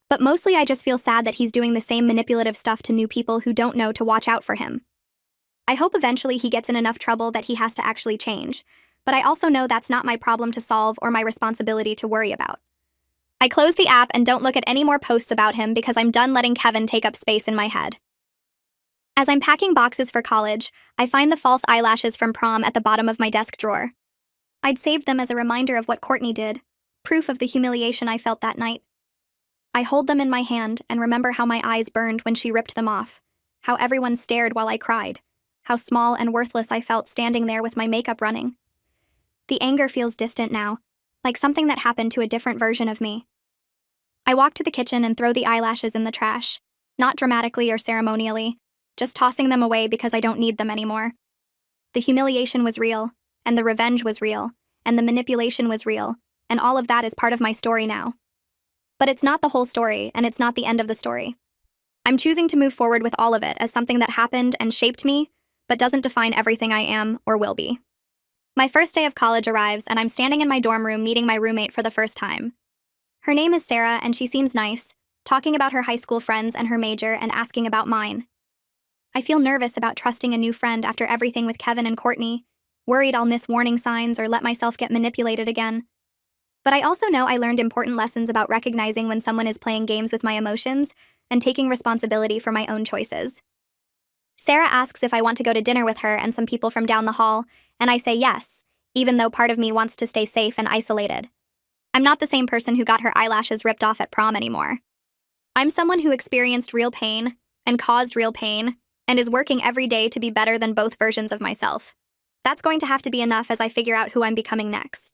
Speaker 1: But mostly I just feel sad that he's doing the same manipulative stuff to new people who don't know to watch out for him. I hope eventually he gets in enough trouble that he has to actually change, but I also know that's not my problem to solve or my responsibility to worry about. I close the app and don't look at any more posts about him because I'm done letting Kevin take up space in my head. As I'm packing boxes for college, I find the false eyelashes from prom at the bottom of my desk drawer. I'd saved them as a reminder of what Courtney did, proof of the humiliation I felt that night. I hold them in my hand and remember how my eyes burned when she ripped them off, how everyone stared while I cried, how small and worthless I felt standing there with my makeup running. The anger feels distant now, like something that happened to a different version of me. I walk to the kitchen and throw the eyelashes in the trash, not dramatically or ceremonially, just tossing them away because I don't need them anymore. The humiliation was real, and the revenge was real, and the manipulation was real, and all of that is part of my story now. But it's not the whole story, and it's not the end of the story. I'm choosing to move forward with all of it as something that happened and shaped me, but doesn't define everything I am or will be. My first day of college arrives, and I'm standing in my dorm room meeting my roommate for the first time. Her name is Sarah, and she seems nice, talking about her high school friends and her major and asking about mine. I feel nervous about trusting a new friend after everything with Kevin and Courtney, worried I'll miss warning signs or let myself get manipulated again. But I also know I learned important lessons about recognizing when someone is playing games with my emotions and taking responsibility for my own choices. Sarah asks if I want to go to dinner with her and some people from down the hall, and I say yes, even though part of me wants to stay safe and isolated. I'm not the same person who got her eyelashes ripped off at prom anymore. I'm someone who experienced real pain and caused real pain and is working every day to be better than both versions of myself. That's going to have to be enough as I figure out who I'm becoming next.